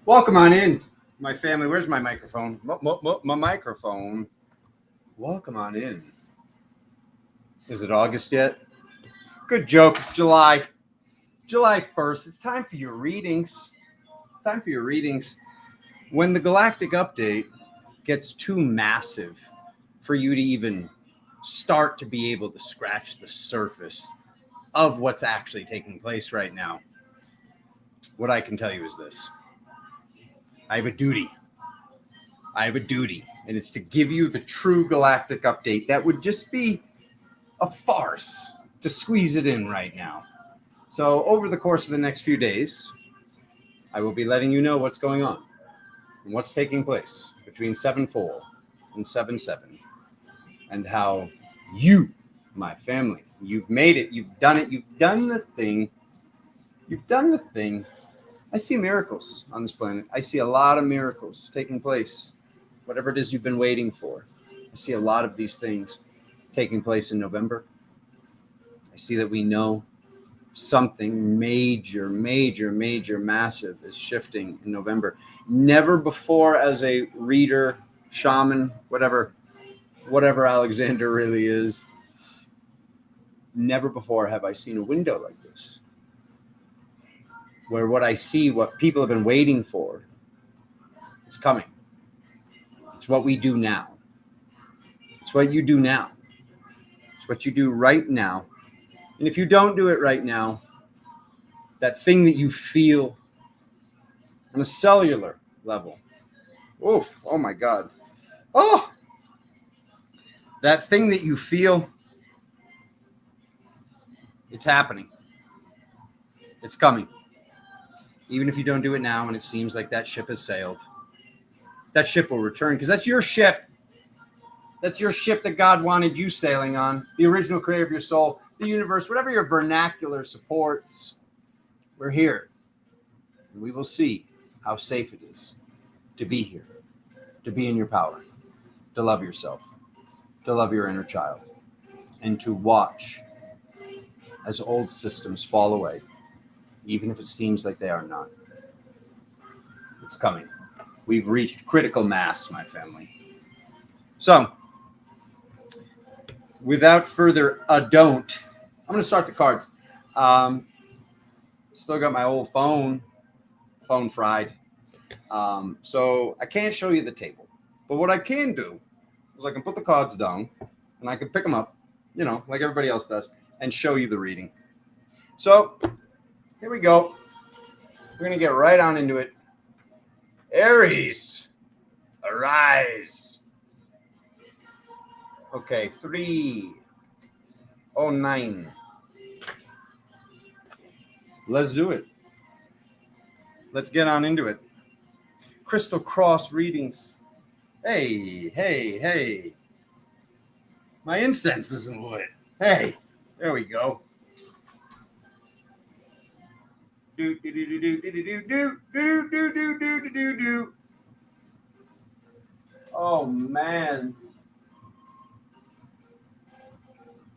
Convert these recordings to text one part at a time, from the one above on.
Welcome on in, my family. Where's my microphone? My microphone. Welcome on in. Is it August yet? Good joke. It's July. July 1st. It's time for your readings. It's time for your readings. When the galactic update gets too massive for you to even start to be able to scratch the surface of what's actually taking place right now, what I can tell you is this. I have a duty. And it's to give you the true galactic update. That would just be a farce to squeeze it in right now. So over the course of the next few days, I will be letting you know what's going on and what's taking place between 7/4 and 7/7, and how you, my family, you've made it, you've done it, you've done the thing. I see miracles on this planet. I see a lot of miracles taking place. Whatever it is you've been waiting for. I see a lot of these things taking place in November. I see that we know something major, massive is shifting in November. Never before, as a reader, shaman, whatever Alexander really is, never before have I seen a window like this, where what I see, what people have been waiting for, it's coming. It's what we do now. It's what you do now. It's what you do right now. And if you don't do it right now, that thing that you feel on a cellular level, oof, oh my God. Oh, that thing that you feel, it's happening. It's coming. Even if you don't do it now and it seems like that ship has sailed, that ship will return, because that's your ship. That's your ship that God wanted you sailing on, the original creator of your soul, the universe, whatever your vernacular supports. We're here, and we will see how safe it is to be here, to be in your power, to love yourself, to love your inner child, and to watch as old systems fall away, even if it seems like they are not. It's coming. We've reached critical mass, my family. So, without further ado, I'm going to start the cards. Still got my old phone fried. So I can't show you the table. But what I can do is I can put the cards down and I can pick them up, like everybody else does, and show you the reading. So here we go. We're going to get right on into it. Aries, arise. Okay, 309. Let's do it. Let's get on into it. Crystal Cross readings. Hey. My incense isn't lit. Hey, there we go. Do. Oh, man.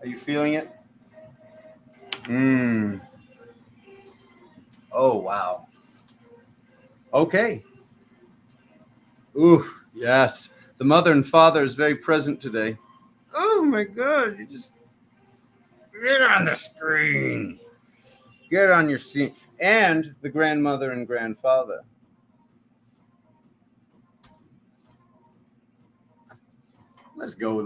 Are you feeling it? Oh, wow. Okay. Ooh, yes. The mother and father is very present today. Oh, my God. You just get on the screen. Get on your scene. And the grandmother and grandfather. Let's go.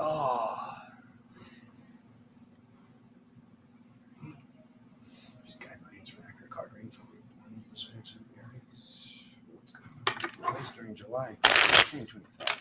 Oh. Just guide my answer accurate card reading for week 1 of the Zodiac of Aries. What's going on take place during July 2025?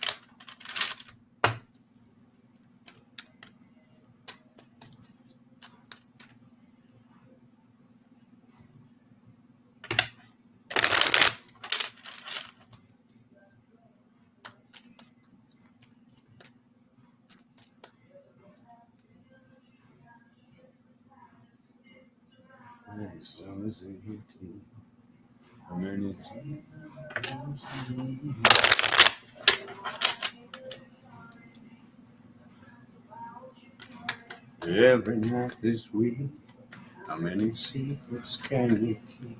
Every night this week, how many secrets can we keep?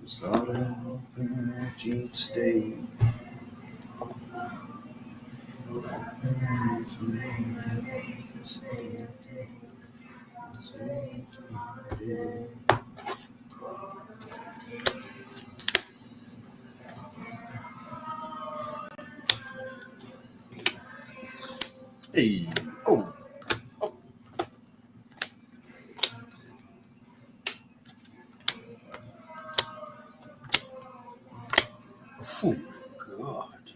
Saw that open that you'd stay. Hey, oh. Oh, God.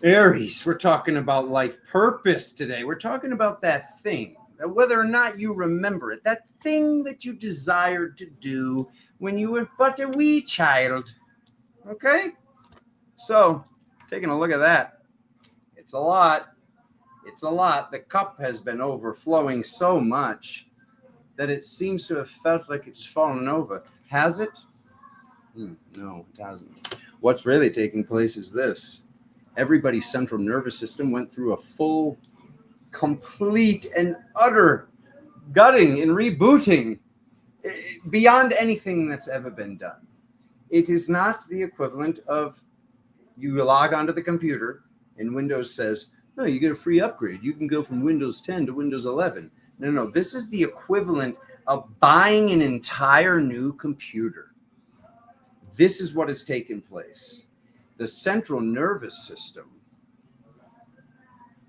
Aries, we're talking about life purpose today. We're talking about that thing, whether or not you remember it, that thing that you desired to do when you were but a wee child. Okay? So, taking a look at that. It's a lot. It's a lot. The cup has been overflowing so much that it seems to have felt like it's fallen over. Has it? No, it hasn't. What's really taking place is this. Everybody's central nervous system went through a full, complete, and utter gutting and rebooting beyond anything that's ever been done. It is not the equivalent of you log onto the computer and Windows says, no, you get a free upgrade. You can go from Windows 10 to Windows 11. No. This is the equivalent of buying an entire new computer. This is what has taken place. The central nervous system,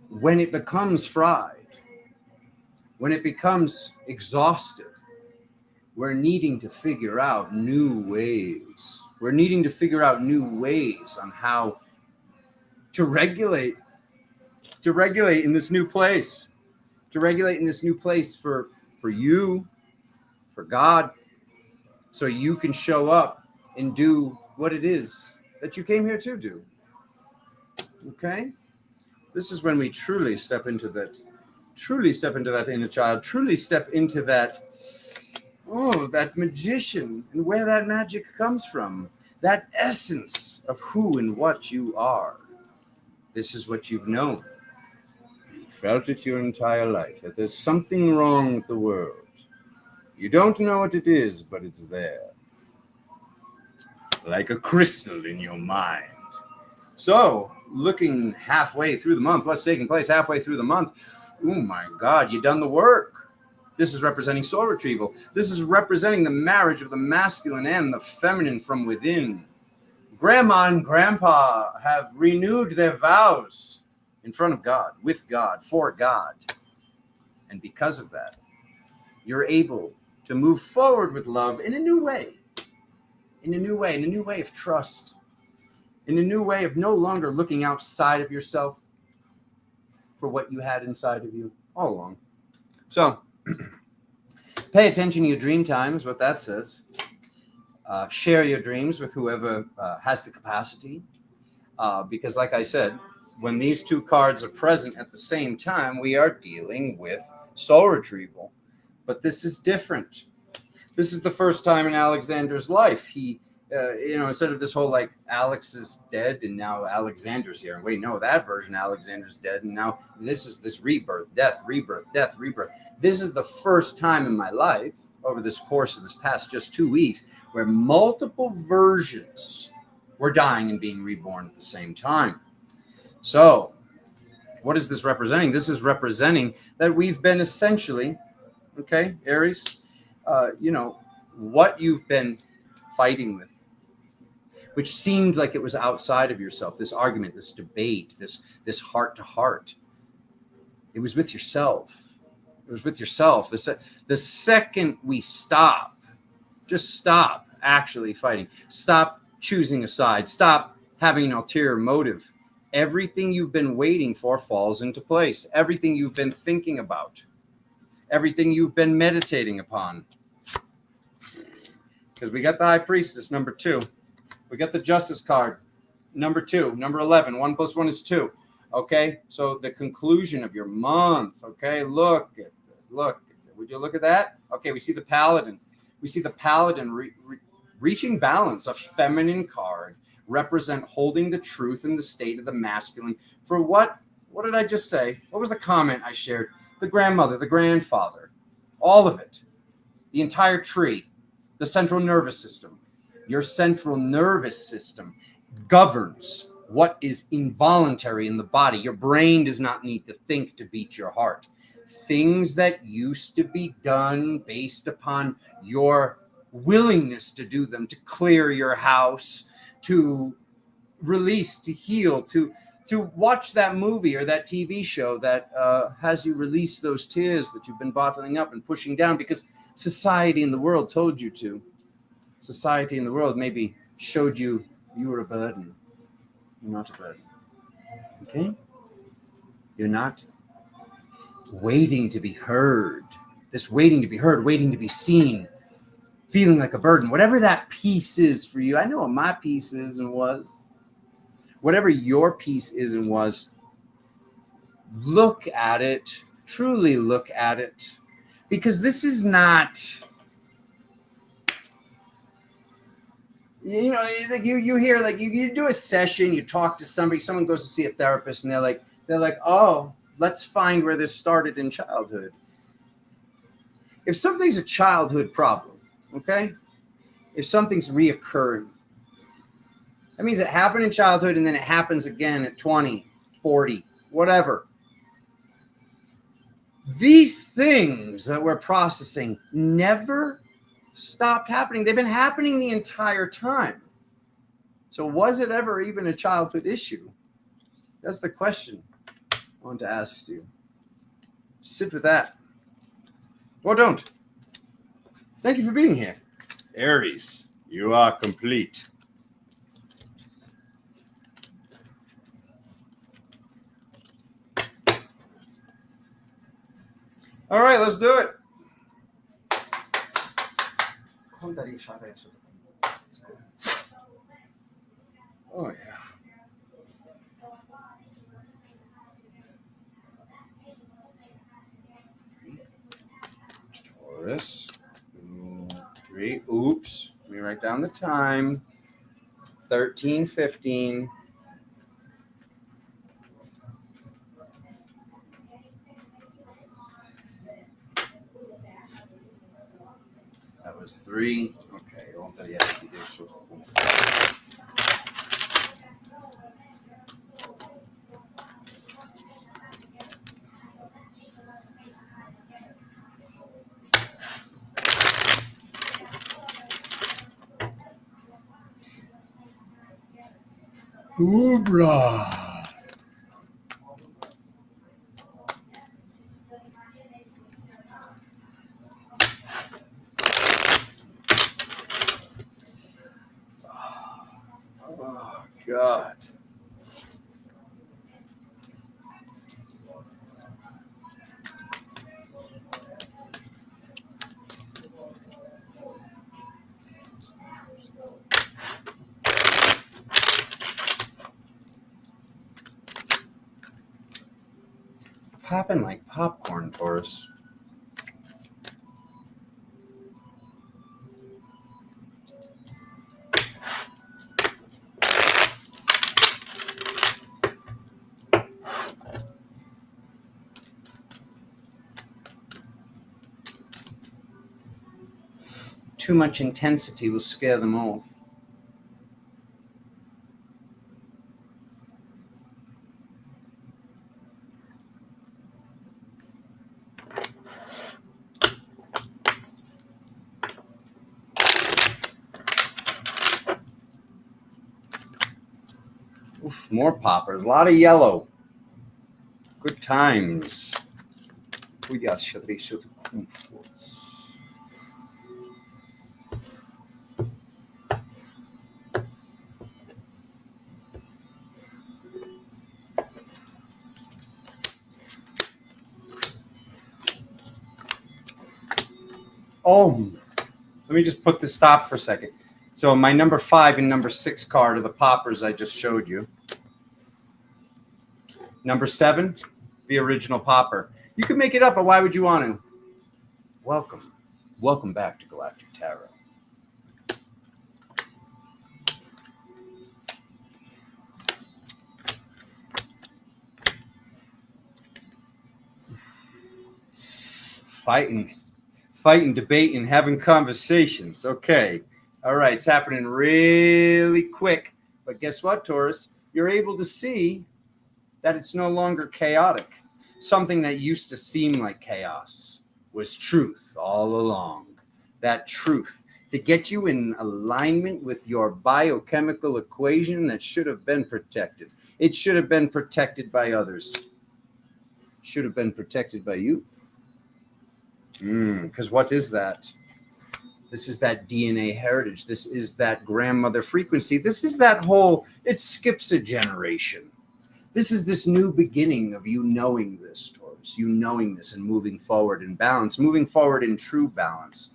when it becomes fried, when it becomes exhausted, we're needing to figure out new ways. We're needing to figure out new ways on how to regulate in this new place, for you, for God, so you can show up and do what it is that you came here to do. Okay? This is when we truly step into that inner child, truly step into that magician, and where that magic comes from, that essence of who and what you are. This is what you've known. You felt it your entire life, that there's something wrong with the world. You don't know what it is, but it's there. Like a crystal in your mind. So, looking halfway through the month, what's taking place halfway through the month? Oh my God, you've done the work. This is representing soul retrieval. This is representing the marriage of the masculine and the feminine from within. Grandma and Grandpa have renewed their vows in front of God, with God, for God. And because of that, you're able to move forward with love in a new way. In a new way of trust. In a new way of no longer looking outside of yourself for what you had inside of you all along. So, pay attention to your dream time is what that says. Share your dreams with whoever has the capacity. Because like I said, when these two cards are present at the same time, we are dealing with soul retrieval. But this is different. This is the first time in Alexander's life. He, instead of this whole like Alex is dead and now Alexander's here. And wait, no, that version, Alexander's dead. And now this is this rebirth, death, rebirth, death, rebirth. This is the first time in my life over this course of this past just 2 weeks where multiple versions were dying and being reborn at the same time. So what is this representing? This is representing that we've been essentially, okay, Aries, what you've been fighting with, which seemed like it was outside of yourself, this argument, this debate, this heart to heart. It was with yourself. It was with yourself. The second we stop, just stop actually fighting. Stop choosing a side. Stop having an ulterior motive. Everything you've been waiting for falls into place. Everything you've been thinking about, everything you've been meditating upon. Because we got the High Priestess, number 2. We got the Justice card, number 2. Number 11, 1 + 1 is 2. Okay, so the conclusion of your month. Okay, look at this. Look. Would you look at that? Okay, we see the Paladin. We see the Paladin reaching balance, a feminine card, represent holding the truth in the state of the masculine. For what did I just say? What was the comment I shared? The grandmother, the grandfather, all of it, the entire tree, the central nervous system. Your central nervous system governs what is involuntary in the body. Your brain does not need to think to beat your heart. Things that used to be done based upon your willingness to do them, to clear your house, to release, to heal, to watch that movie or that TV show that has you release those tears that you've been bottling up and pushing down because society and the world told you to. Society and the world maybe showed you were a burden. You're not a burden. Okay? You're not waiting to be heard. This waiting to be heard, waiting to be seen, feeling like a burden. Whatever that piece is for you. I know what my piece is and was. Whatever your piece is and was, look at it. Truly look at it. Because this is not... You know, like you hear, like you do a session, you talk to somebody, someone goes to see a therapist, and they're like, oh, let's find where this started in childhood. If something's a childhood problem, okay, if something's reoccurring, that means it happened in childhood and then it happens again at 20, 40, whatever. These things that we're processing never stopped happening. They've been happening the entire time. So was it ever even a childhood issue? That's the question I want to ask you. Sit with that. Or don't. Thank you for being here. Aries, you are complete. All right, let's do it. Oh, yeah. Taurus. 3. Oops. Let me write down the time. 13:15. That was 3. Okay. Hoorah! Oh, God. Popping like popcorn, Taurus. Too much intensity will scare them off. Oof, more poppers. A lot of yellow. Good times. Oh, let me just put the stop for a second. So my number 5 and number 6 card are the poppers I just showed you. Number 7, the original popper. You can make it up, but why would you want to? Welcome. Welcome back to Galactic Tarot. Fighting, debating, having conversations. Okay. All right. It's happening really quick. But guess what, Taurus? You're able to see that it's no longer chaotic. Something that used to seem like chaos was truth all along. That truth to get you in alignment with your biochemical equation that should have been protected. It should have been protected by others. It should have been protected by you. Because what is that? This is that DNA heritage. This is that grandmother frequency. This is that whole, it skips a generation. This is this new beginning of you knowing this, Taurus. You knowing this and moving forward in balance, moving forward in true balance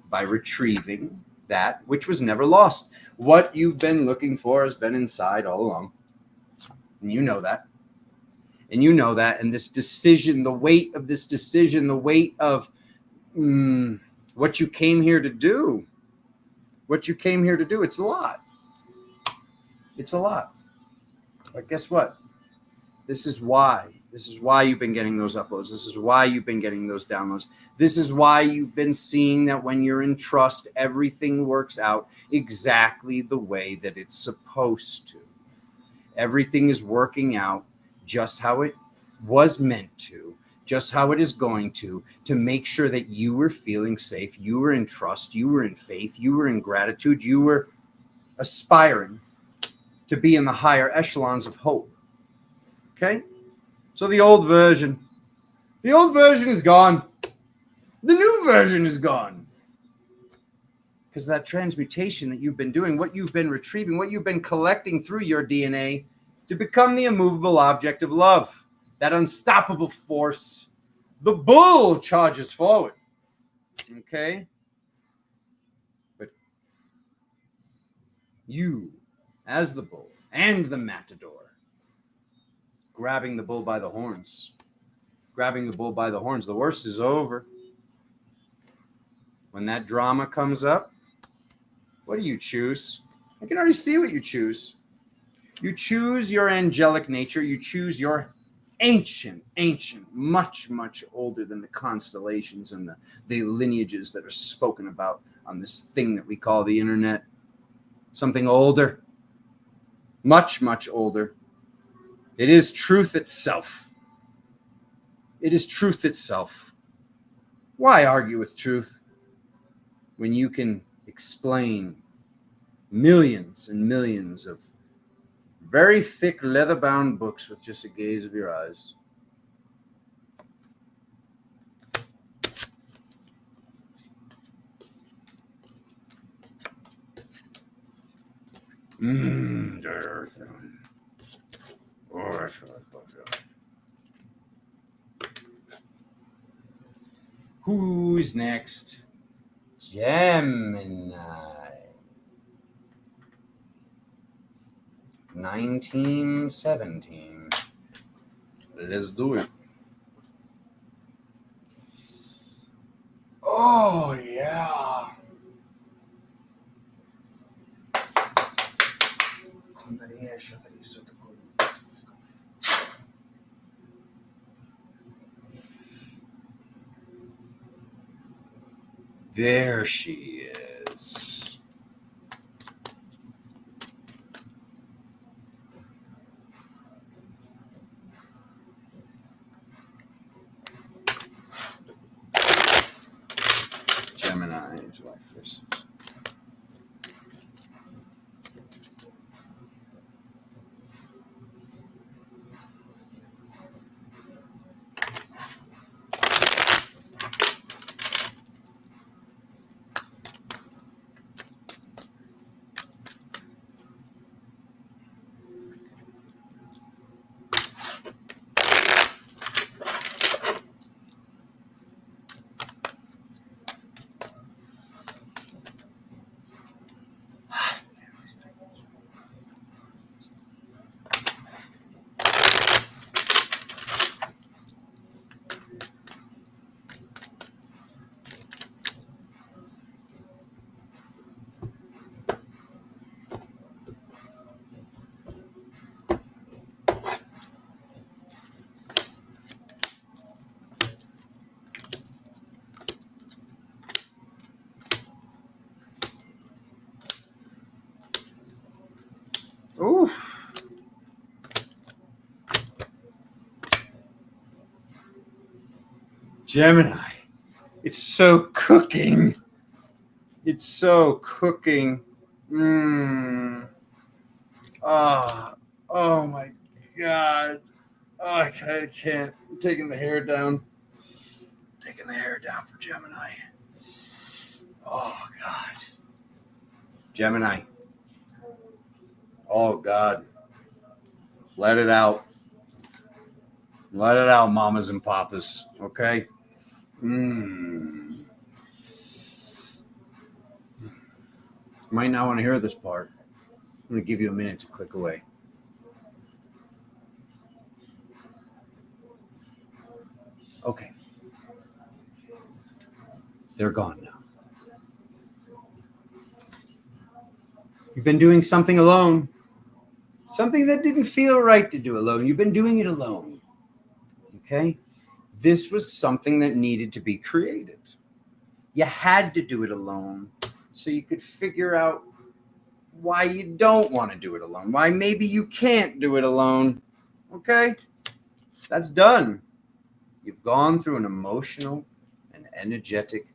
by retrieving that which was never lost. What you've been looking for has been inside all along. And you know that. And you know that. And this decision, the weight of this decision, the weight of what you came here to do. What you came here to do. It's a lot. It's a lot. But guess what? This is why. This is why you've been getting those uploads. This is why you've been getting those downloads. This is why you've been seeing that when you're in trust, everything works out exactly the way that it's supposed to. Everything is working out just how it was meant to, just how it is going to make sure that you were feeling safe, you were in trust, you were in faith, you were in gratitude, you were aspiring to be in the higher echelons of hope. Okay? So the old version is gone. The new version is gone. Because that transmutation that you've been doing, what you've been retrieving, what you've been collecting through your DNA to become the immovable object of love, that unstoppable force, the bull charges forward. Okay? But you, as the bull and the matador, grabbing the bull by the horns, the worst is over. When that drama comes up, what do you choose? I can already see what you choose. You choose your angelic nature. You choose your ancient, much, much older than the constellations and the lineages that are spoken about on this thing that we call the internet. Something older, much, much older. It is truth itself. It is truth itself. Why argue with truth when you can explain millions and millions of very thick leather-bound books with just a gaze of your eyes? Who's next? Gemini. 1917. Let's do it. Oh, yeah. There she is. Gemini, July 1st. Oof. Gemini. It's so cooking. It's so cooking. Oh my God. Oh, I can't. I'm taking the hair down. Taking the hair down for Gemini. Oh God. Gemini. Oh God. Let it out. Let it out, mamas and papas. Okay? You might not want to hear this part. I'm going to give you a minute to click away. Okay. They're gone now. You've been doing something alone. Something that didn't feel right to do alone. You've been doing it alone. Okay? This was something that needed to be created. You had to do it alone so you could figure out why you don't want to do it alone. Why maybe you can't do it alone. Okay? That's done. You've gone through an emotional and energetic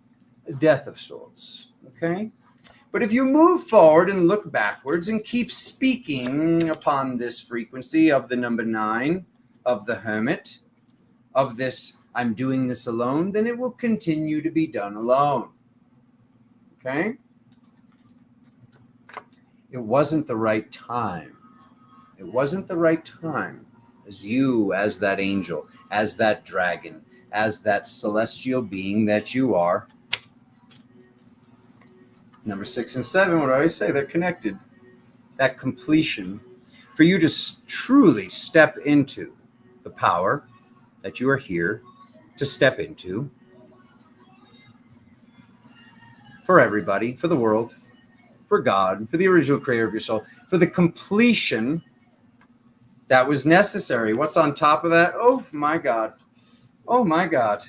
death of sorts. Okay? But if you move forward and look backwards and keep speaking upon this frequency of the number 9, of the Hermit, of this, I'm doing this alone, then it will continue to be done alone. Okay? It wasn't the right time. It wasn't the right time. As you, as that angel, as that dragon, as that celestial being that you are. Number 6 and 7, what do I always say? They're connected. That completion. For you to truly step into the power that you are here to step into. For everybody, for the world, for God, for the original creator of your soul, for the completion that was necessary. What's on top of that? Oh my God. Oh my God.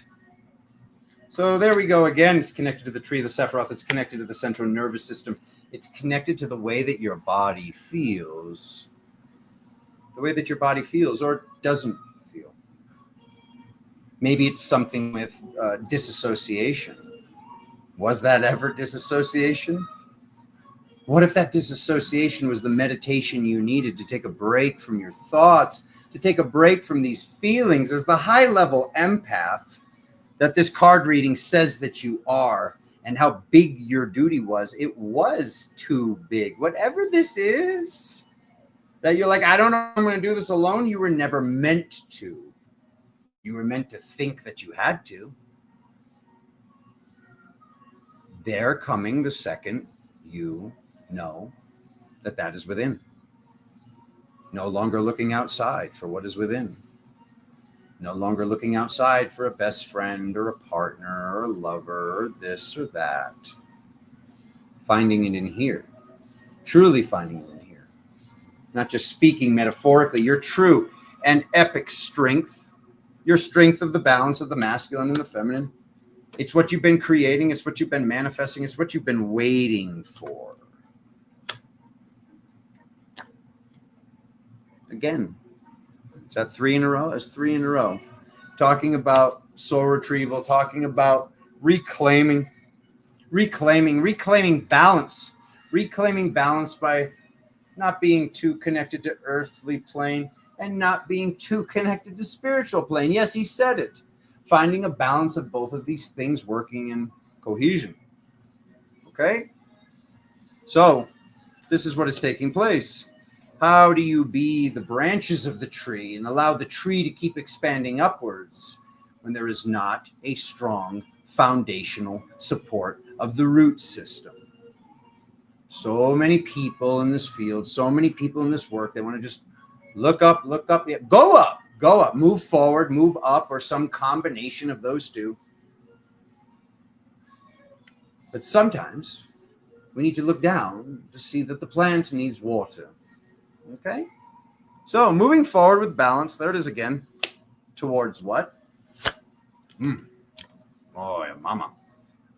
So there we go again. It's connected to the tree of the Sephiroth. It's connected to the central nervous system. It's connected to the way that your body feels. The way that your body feels or doesn't feel. Maybe it's something with disassociation. Was that ever disassociation? What if that disassociation was the meditation you needed to take a break from your thoughts, to take a break from these feelings as the high-level empath that this card reading says that you are, and how big your duty was? It was too big. Whatever this is, that you're like, I don't know, I'm going to do this alone. You were never meant to. You were meant to think that you had to. They're coming the second you know that that is within. No longer looking outside for what is within. No longer looking outside for a best friend or a partner or a lover or this or that. Finding it in here. Truly finding it in here. Not just speaking metaphorically. Your true and epic strength. Your strength of the balance of the masculine and the feminine. It's what you've been creating. It's what you've been manifesting. It's what you've been waiting for. Again, is that 3 in a row? That's 3 in a row. Talking about soul retrieval, talking about reclaiming balance. Reclaiming balance by not being too connected to earthly plane and not being too connected to spiritual plane. Yes, he said it. Finding a balance of both of these things working in cohesion. Okay? So, this is what is taking place. How do you be the branches of the tree and allow the tree to keep expanding upwards when there is not a strong foundational support of the root system? So many people in this field, so many people in this work, they want to just look up, yeah, go up, move forward, move up, or some combination of those two. But sometimes we need to look down to see that the plant needs water. Okay? So moving forward with balance, there it is again. Towards what? Oh, yeah, mama.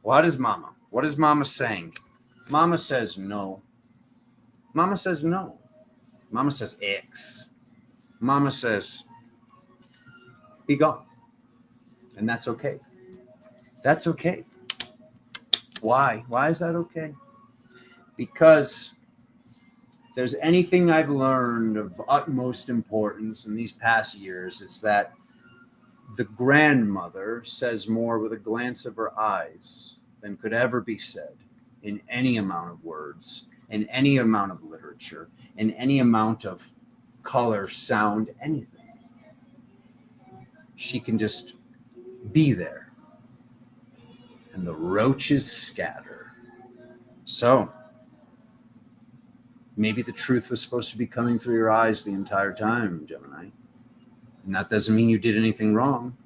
What is mama? What is mama saying? Mama says no. Mama says no. Mama says X. Mama says, be gone. And that's okay. That's okay. Why? Why is that okay? Because if there's anything I've learned of utmost importance in these past years, it's that the grandmother says more with a glance of her eyes than could ever be said in any amount of words, in any amount of literature, in any amount of color, sound, anything. She can just be there. And the roaches scatter. So, maybe the truth was supposed to be coming through your eyes the entire time, Gemini. And that doesn't mean you did anything wrong.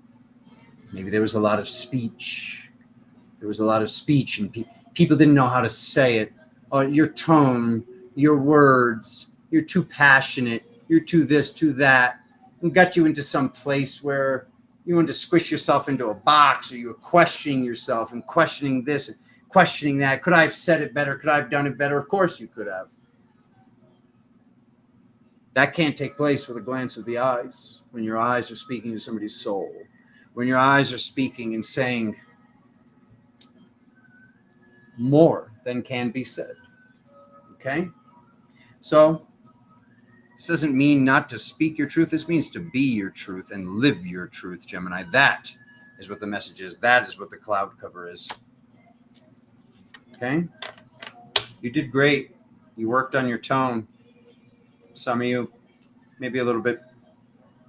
Maybe there was a lot of speech. There was a lot of speech and people didn't know how to say it. Oh, your tone, your words, you're too passionate. You're too this, too that. And got you into some place where you wanted to squish yourself into a box, or you were questioning yourself and questioning this and questioning that. Could I have said it better? Could I have done it better? Of course you could have. That can't take place with a glance of the eyes, when your eyes are speaking to somebody's soul, when your eyes are speaking and saying more than can be said. Okay? So, this doesn't mean not to speak your truth. This means to be your truth and live your truth, Gemini. That is what the message is. That is what the cloud cover is. Okay? You did great. You worked on your tone. Some of you, maybe a little bit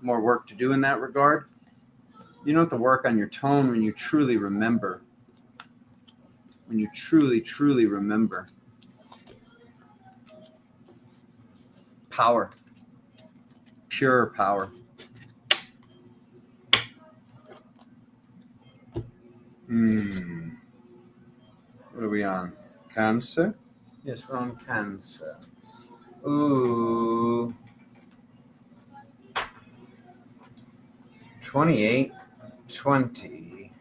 more work to do in that regard. You don't have to work on your tone when you truly remember. When you truly, truly remember. Power. Pure power. What are we on? Cancer? Yes, we're on Cancer. Ooh. 28, 20.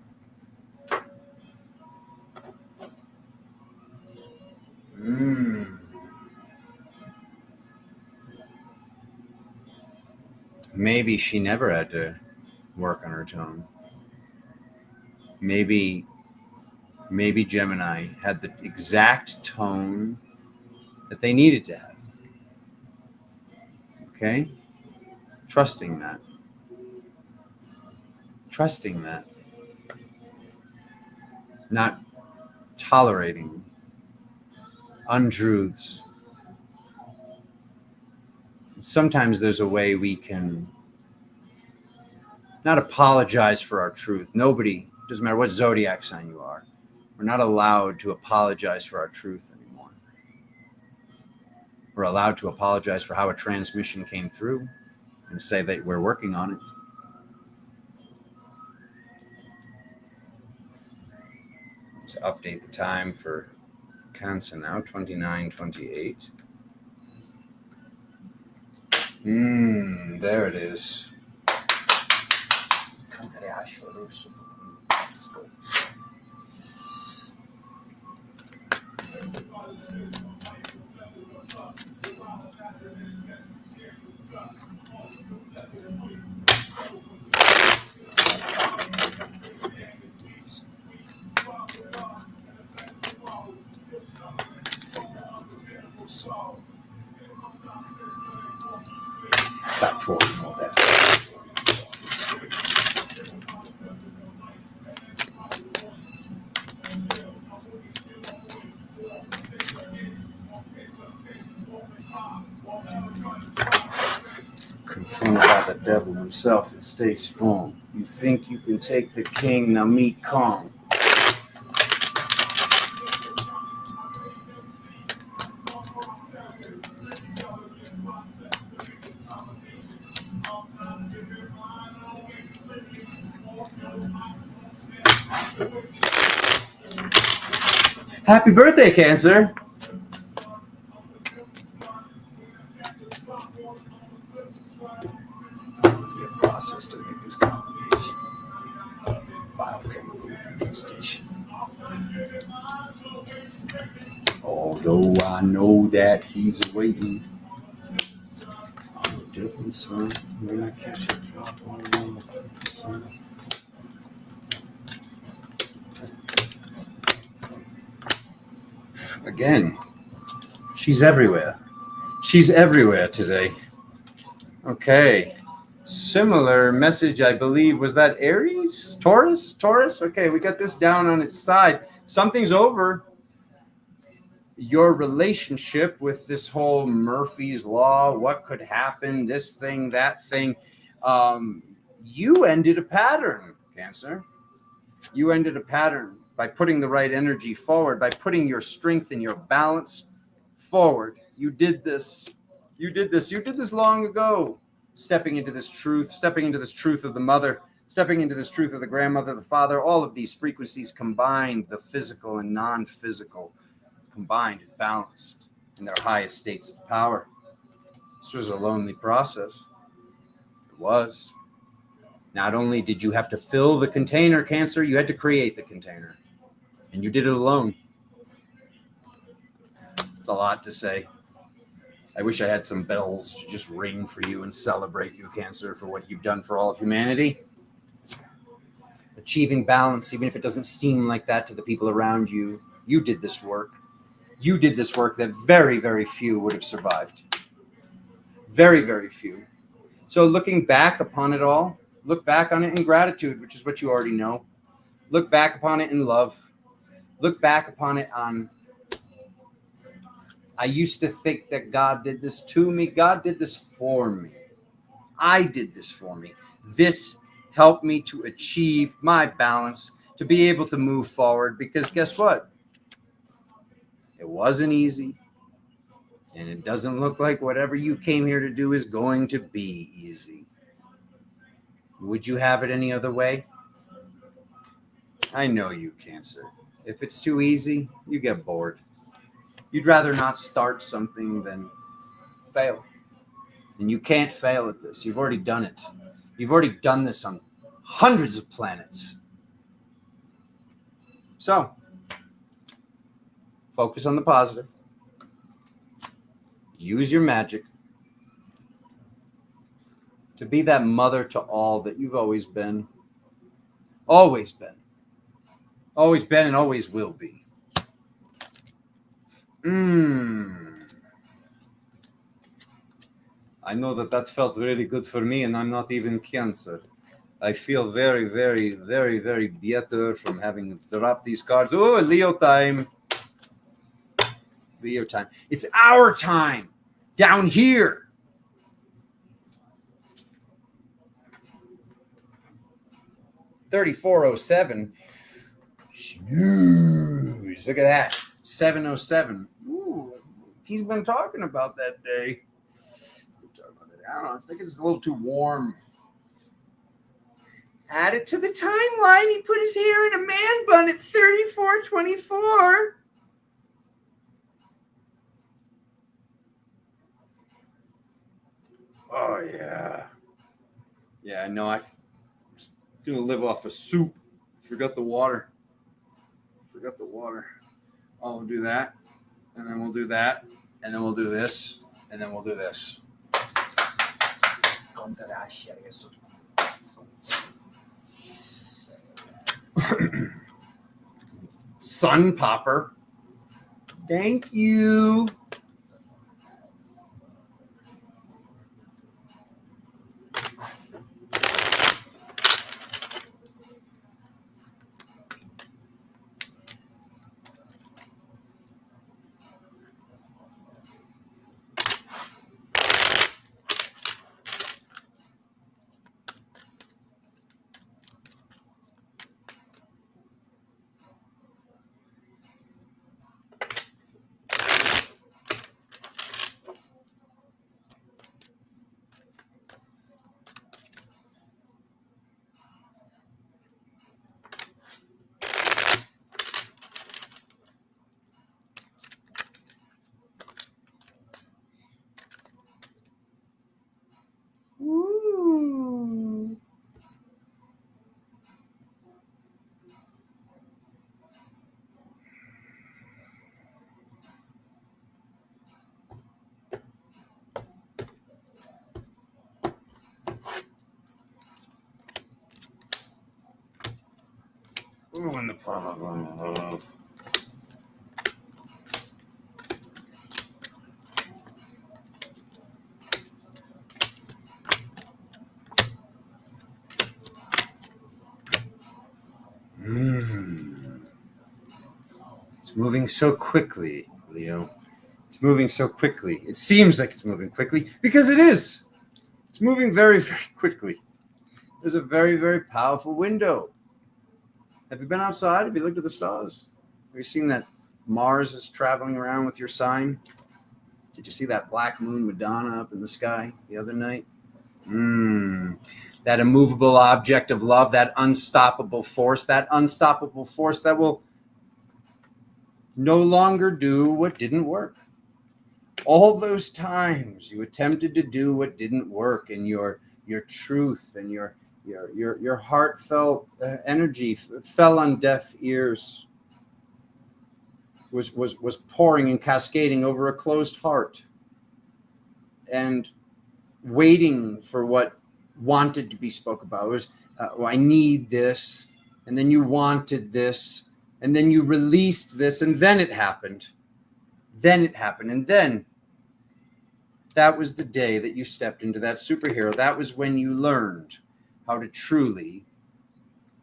Maybe she never had to work on her tone. Maybe Gemini had the exact tone that they needed to have. Okay? Trusting that. Trusting that. Not tolerating untruths. Sometimes there's a way we can not apologize for our truth. Nobody, doesn't matter what zodiac sign you are, we're not allowed to apologize for our truth anymore. We're allowed to apologize for how a transmission came through and say that we're working on it. To update the time for Cancer now, 29:28. There it is. Let's go. Stop pouring all that. Confronted by the devil himself and stay strong. You think you can take the king, now meet Kong. Happy birthday, Cancer. Process to make this combination. Biochemical manifestation. Although I know that he's waiting. Different sun. When I catch a drop on the sun. Again, she's everywhere. She's everywhere today. Okay. Similar message, I believe. Was that Aries? Taurus? Okay, we got this down on its side. Something's over. Your relationship with this whole Murphy's Law, what could happen, this thing, that thing. You ended a pattern, Cancer. You ended a pattern by putting the right energy forward, by putting your strength and your balance forward. You did this. You did this long ago. Stepping into this truth of the mother, stepping into this truth of the grandmother, the father, all of these frequencies combined, the physical and non-physical, combined and balanced in their highest states of power. This was a lonely process. It was. Not only did you have to fill the container, Cancer, you had to create the container. And you did it alone. It's a lot to say. I wish I had some bells to just ring for you and celebrate you, Cancer, for what you've done for all of humanity. Achieving balance, even if it doesn't seem like that to the people around you, you did this work. You did this work that very, very few would have survived. Very, very few. So looking back upon it all, look back on it in gratitude, which is what you already know. Look back upon it in love. Look back upon it on, I used to think that God did this to me. God did this for me. I did this for me. This helped me to achieve my balance, to be able to move forward, because guess what? It wasn't easy. And it doesn't look like whatever you came here to do is going to be easy. Would you have it any other way? I know you, Cancer. If it's too easy, you get bored. You'd rather not start something than fail. And you can't fail at this. You've already done it. You've already done this on hundreds of planets. So, focus on the positive. Use your magic to be that mother to all that you've always been. Always been. Always been and always will be. I know that felt really good for me, and I'm not even Cancer. I feel very, very, very, very better from having dropped these cards. Oh, Leo time. Leo time. It's our time down here. $34.07. Snooze. Look at that. 7:07. Ooh, he's been talking about that day. I don't know. I think it's a little too warm. Add it to the timeline. He put his hair in a man bun at 34:24. Oh, yeah. Yeah, I know. I'm going to live off of soup. Forgot the water. Oh, we'll do that. And then we'll do that. And then we'll do this. And then we'll do this. Sun popper. Thank you. Ruin the problem. It's moving so quickly, Leo. It's moving so quickly. It seems like it's moving quickly because it is. It's moving very, very quickly. There's a very, very powerful window. Have you been outside? Have you looked at the stars? Have you seen that Mars is traveling around with your sign? Did you see that black moon Madonna up in the sky the other night? That immovable object of love, that unstoppable force that will no longer do what didn't work. All those times you attempted to do what didn't work, and your truth and your heartfelt energy fell on deaf ears, was pouring and cascading over a closed heart, and waiting for what wanted to be spoke about. It was, I need this, and then you wanted this, and then you released this, and then it happened. And then that was the day that you stepped into that superhero. That was when you learned how to truly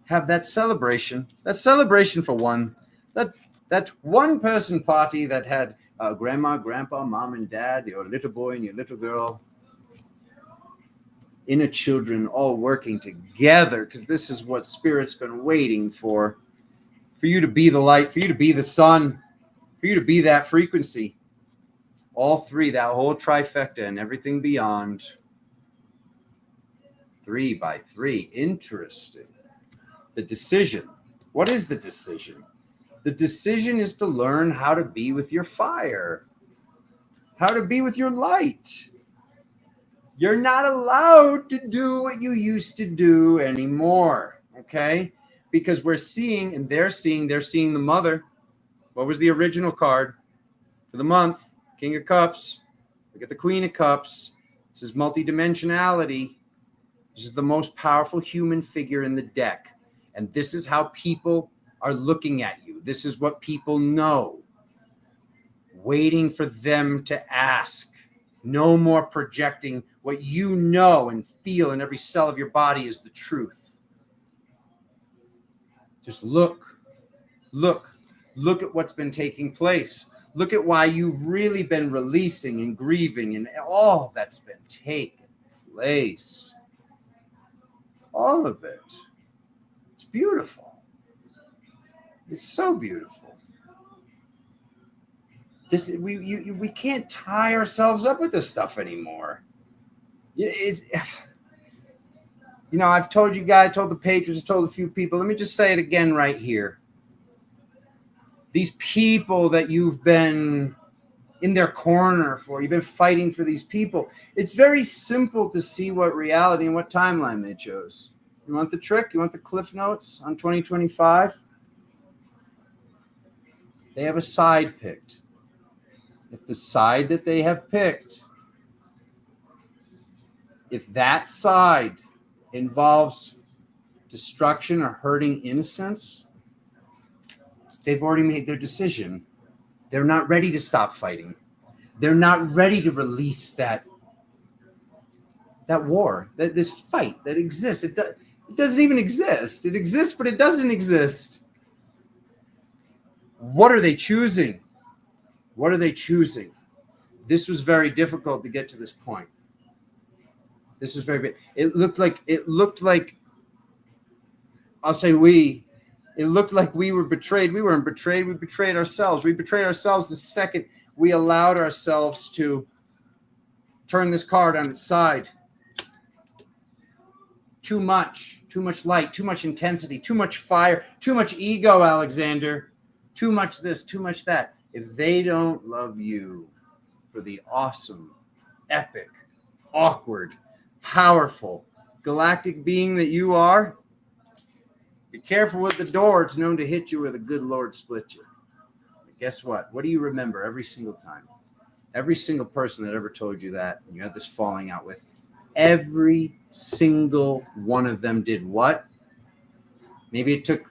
have that celebration for one, that one person party that had grandma, grandpa, mom and dad, your little boy and your little girl, inner children all working together, because this is what Spirit's been waiting for you to be the light, for you to be the sun, for you to be that frequency. All three, that whole trifecta and everything beyond. 3 by 3. Interesting. The decision. What is the decision? The decision is to learn how to be with your fire, how to be with your light. You're not allowed to do what you used to do anymore, okay? Because we're seeing, and they're seeing the mother. What was the original card for the month? King of Cups. Look at the Queen of Cups. This is multidimensionality. This is the most powerful human figure in the deck. And this is how people are looking at you. This is what people know. Waiting for them to ask. No more projecting what you know and feel in every cell of your body is the truth. Just look at what's been taking place. Look at why you've really been releasing and grieving and all that's been taking place. All of it. It's beautiful. It's so beautiful. We can't tie ourselves up with this stuff anymore. I've told you guys, I told the patrons, I told a few people. Let me just say it again right here. These people that you've been in their corner for, you've been fighting for these people. It's very simple to see what reality and what timeline they chose. You want the trick? You want the Cliff Notes on 2025? They have a side picked. If the side that they have picked, if that side involves destruction or hurting innocence, they've already made their decision. They're not ready to stop fighting. They're not ready to release that war, this fight that exists. It doesn't even exist. It exists, but it doesn't exist. What are they choosing? What are they choosing? This was very difficult to get to this point. This was very big. It looked like I'll say it looked like we were betrayed. We weren't betrayed. We betrayed ourselves. We betrayed ourselves the second we allowed ourselves to turn this card on its side. Too much light, too much intensity, too much fire, too much ego, Alexander. Too much this, too much that. If they don't love you for the awesome, epic, awkward, powerful, galactic being that you are, be careful with the door. It's known to hit you where the good Lord split you. But guess what? What do you remember every single time? Every single person that ever told you that, and you had this falling out with, every single one of them did what? Maybe it took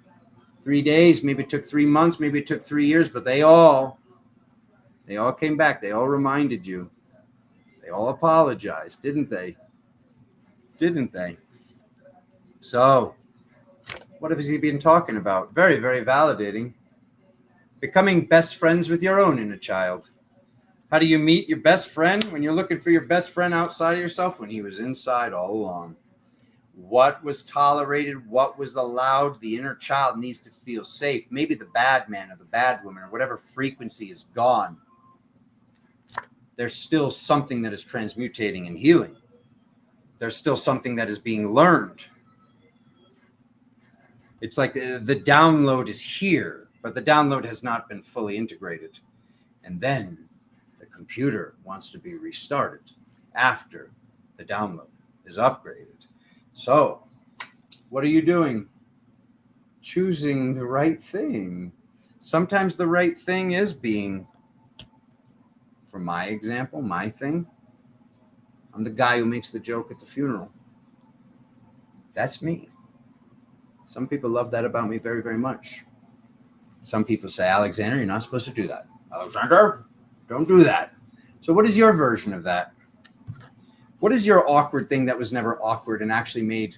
3 days, maybe it took 3 months, maybe it took 3 years, but they all came back. They all reminded you. They all apologized, didn't they? Didn't they? So, what has he been talking about? Very, very validating. Becoming best friends with your own inner child. How do you meet your best friend? When you're looking for your best friend outside of yourself, when he was inside all along. What was tolerated? What was allowed? The inner child needs to feel safe. Maybe the bad man or the bad woman or whatever frequency is gone. There's still something that is transmutating and healing. There's still something that is being learned. It's like the download is here, but the download has not been fully integrated. And then the computer wants to be restarted after the download is upgraded. So, what are you doing? Choosing the right thing. Sometimes the right thing is being, for my example, my thing. I'm the guy who makes the joke at the funeral. That's me. Some people love that about me very, very much. Some people say, Alexander, you're not supposed to do that. Alexander, don't do that. So what is your version of that? What is your awkward thing that was never awkward and actually made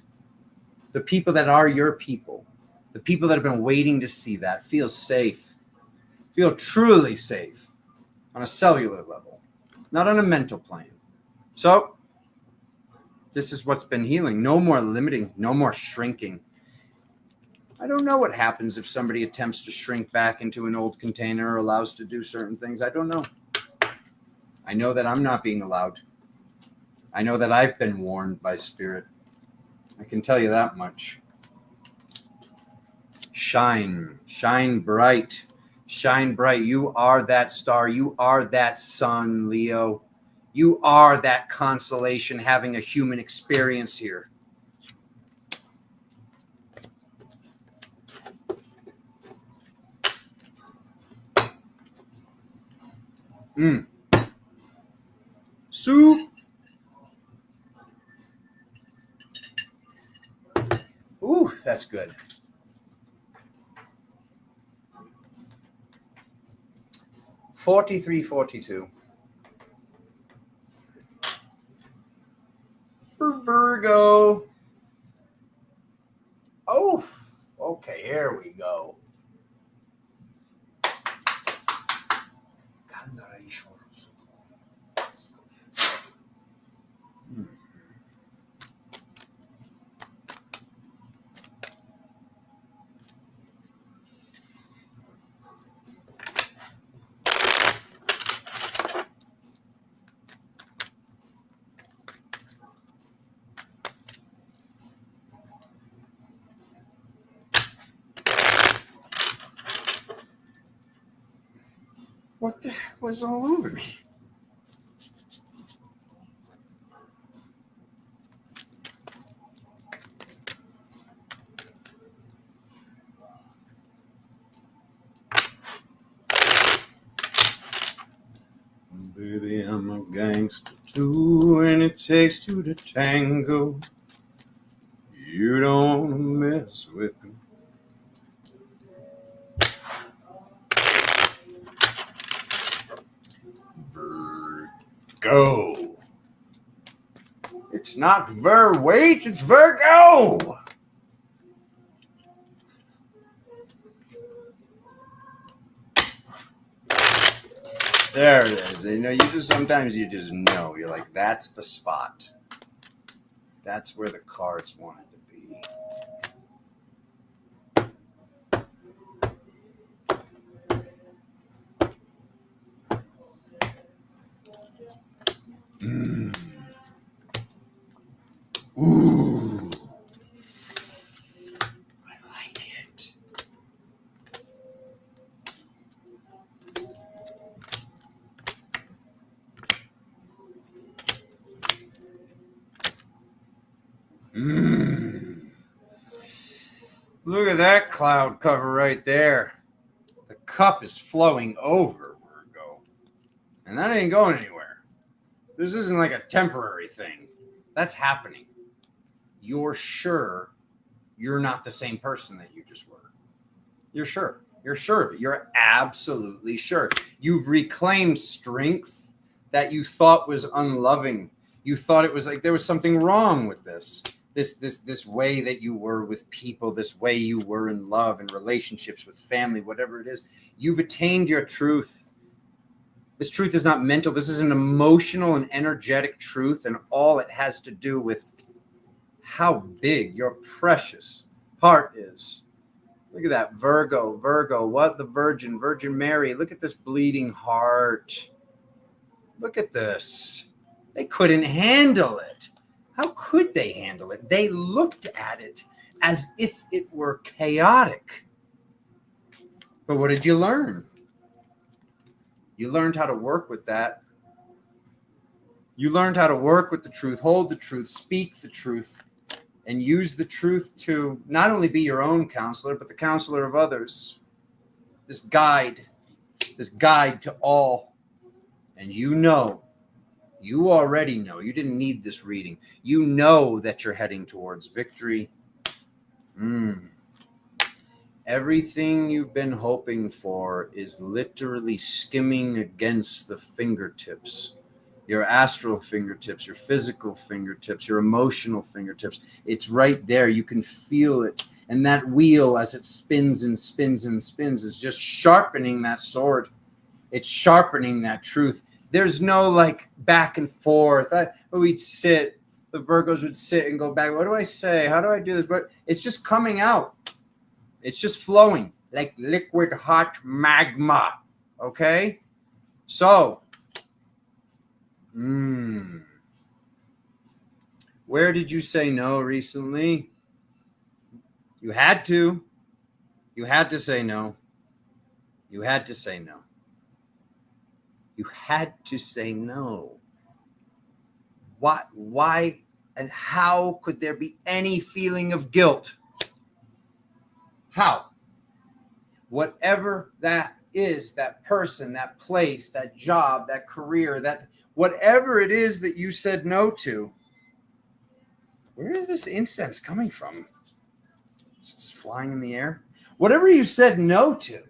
the people that are your people, the people that have been waiting to see that, feel safe, feel truly safe on a cellular level, not on a mental plane? So this is what's been healing. No more limiting, no more shrinking. I don't know what happens if somebody attempts to shrink back into an old container or allows to do certain things. I don't know. I know that I'm not being allowed. I know that I've been warned by spirit. I can tell you that much. Shine, shine bright, shine bright. You are that star. You are that sun, Leo. You are that constellation having a human experience here. Soup. Ooh, that's good. $43.42 for Virgo. Oh, okay, here we go. What the heck was all over me? Baby, I'm a gangster too, and it takes two to tango. You don't wanna mess with me. Virgo. It's not wait, it's Virgo. There it is. You know, sometimes you just know. You're like, that's the spot. That's where the cards wanted to be. Ooh. I like it. Look at that cloud cover right there. The cup is flowing over, Virgo. And that ain't going anywhere. This isn't like a temporary thing. That's happening. You're sure you're not the same person that you just were. You're sure. You're sure of it. You're absolutely sure. You've reclaimed strength that you thought was unloving. You thought it was like there was something wrong with this way that you were with people, this way you were in love and relationships with family, whatever it is. You've attained your truth. This truth is not mental. This is an emotional and energetic truth, and all it has to do with how big your precious heart is. Look at that. Virgo, what? The Virgin Mary. Look at this bleeding heart. Look at this. They couldn't handle it. How could they handle it? They looked at it as if it were chaotic. But what did you learn? You learned how to work with that. You learned how to work with the truth, hold the truth, speak the truth, and use the truth to not only be your own counselor, but the counselor of others. This guide to all. And you already know, you didn't need this reading. You know that you're heading towards victory. Everything you've been hoping for is literally skimming against the fingertips. Your astral fingertips, your physical fingertips, your emotional fingertips. It's right there. You can feel it. And that wheel, as it spins and spins and spins, is just sharpening that sword. It's sharpening that truth. There's no like back and forth. We'd sit, the Virgos would sit and go back. What do I say? How do I do this? But it's just coming out. It's just flowing like liquid hot magma. Okay? So, where did you say no recently? You had to. You had to say no. You had to say no. You had to say no. Why and how could there be any feeling of guilt? How? Whatever that is, that person, that place, that job, that career, that whatever it is that you said no to, where is this incense coming from? It's just flying in the air. Whatever you said no to,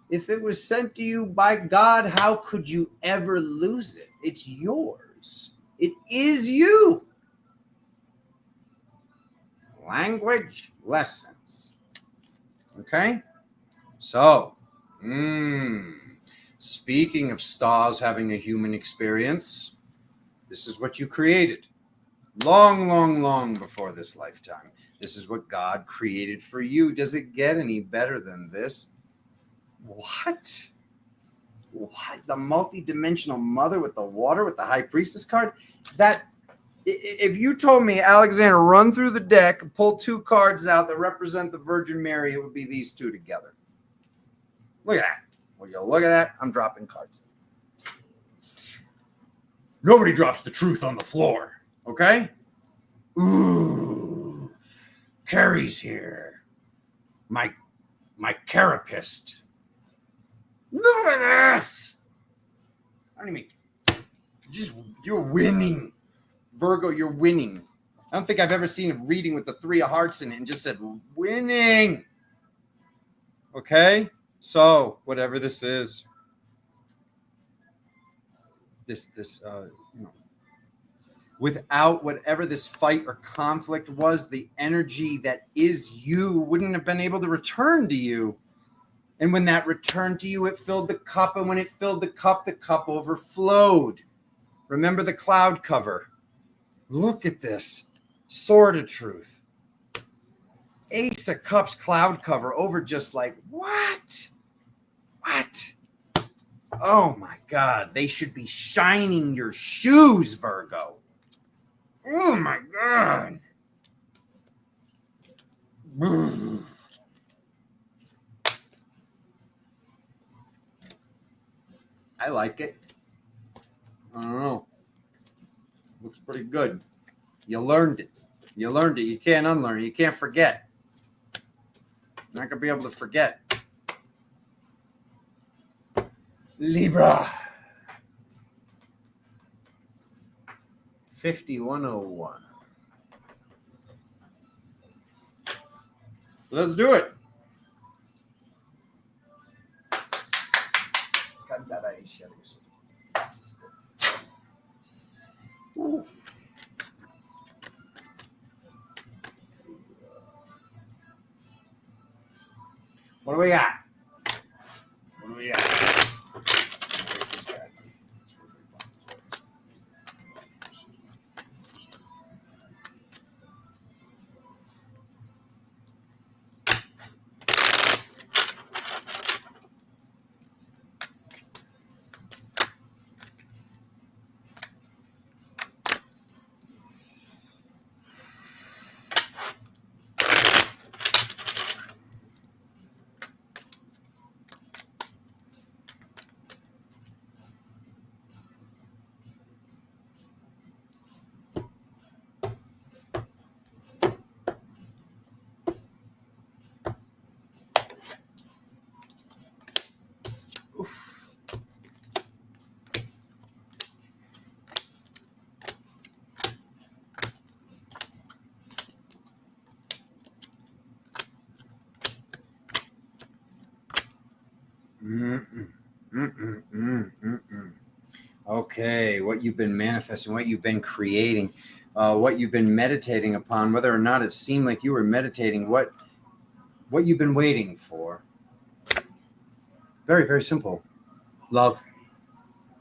if it was sent to you by God, how could you ever lose it? It's yours. It is you. Language lessons. Okay? So, speaking of stars having a human experience, this is what you created. Long, long, long before this lifetime. This is what God created for you. Does it get any better than this? What? The multi-dimensional mother with the water with the high priestess card? That, if you told me, Alexander, run through the deck and pull two cards out that represent the Virgin Mary, it would be these two together. Look at that. Will you look at that? I'm dropping cards. Nobody drops the truth on the floor. Okay? Ooh. Carrie's here. My carapist. Look at this. I don't even. You're winning. Virgo, you're winning. I don't think I've ever seen a reading with the 3 of hearts in it and just said winning. Okay? So, whatever this is, without whatever this fight or conflict was, the energy that is you wouldn't have been able to return to you. And when that returned to you, it filled the cup. And when it filled the cup overflowed. Remember the cloud cover. Look at this. Sword of truth. Ace of Cups cloud cover over just like, what? What? Oh my God. They should be shining your shoes, Virgo. Oh my God. I like it. I don't know. Looks pretty good. You learned it. You can't unlearn it. You can't forget. You're not going to be able to forget. Libra. 5101. Let's do it. What do we got? What do we got? Okay, what you've been manifesting, what you've been creating, what you've been meditating upon, whether or not it seemed like you were meditating, what you've been waiting for. Very, very simple. Love.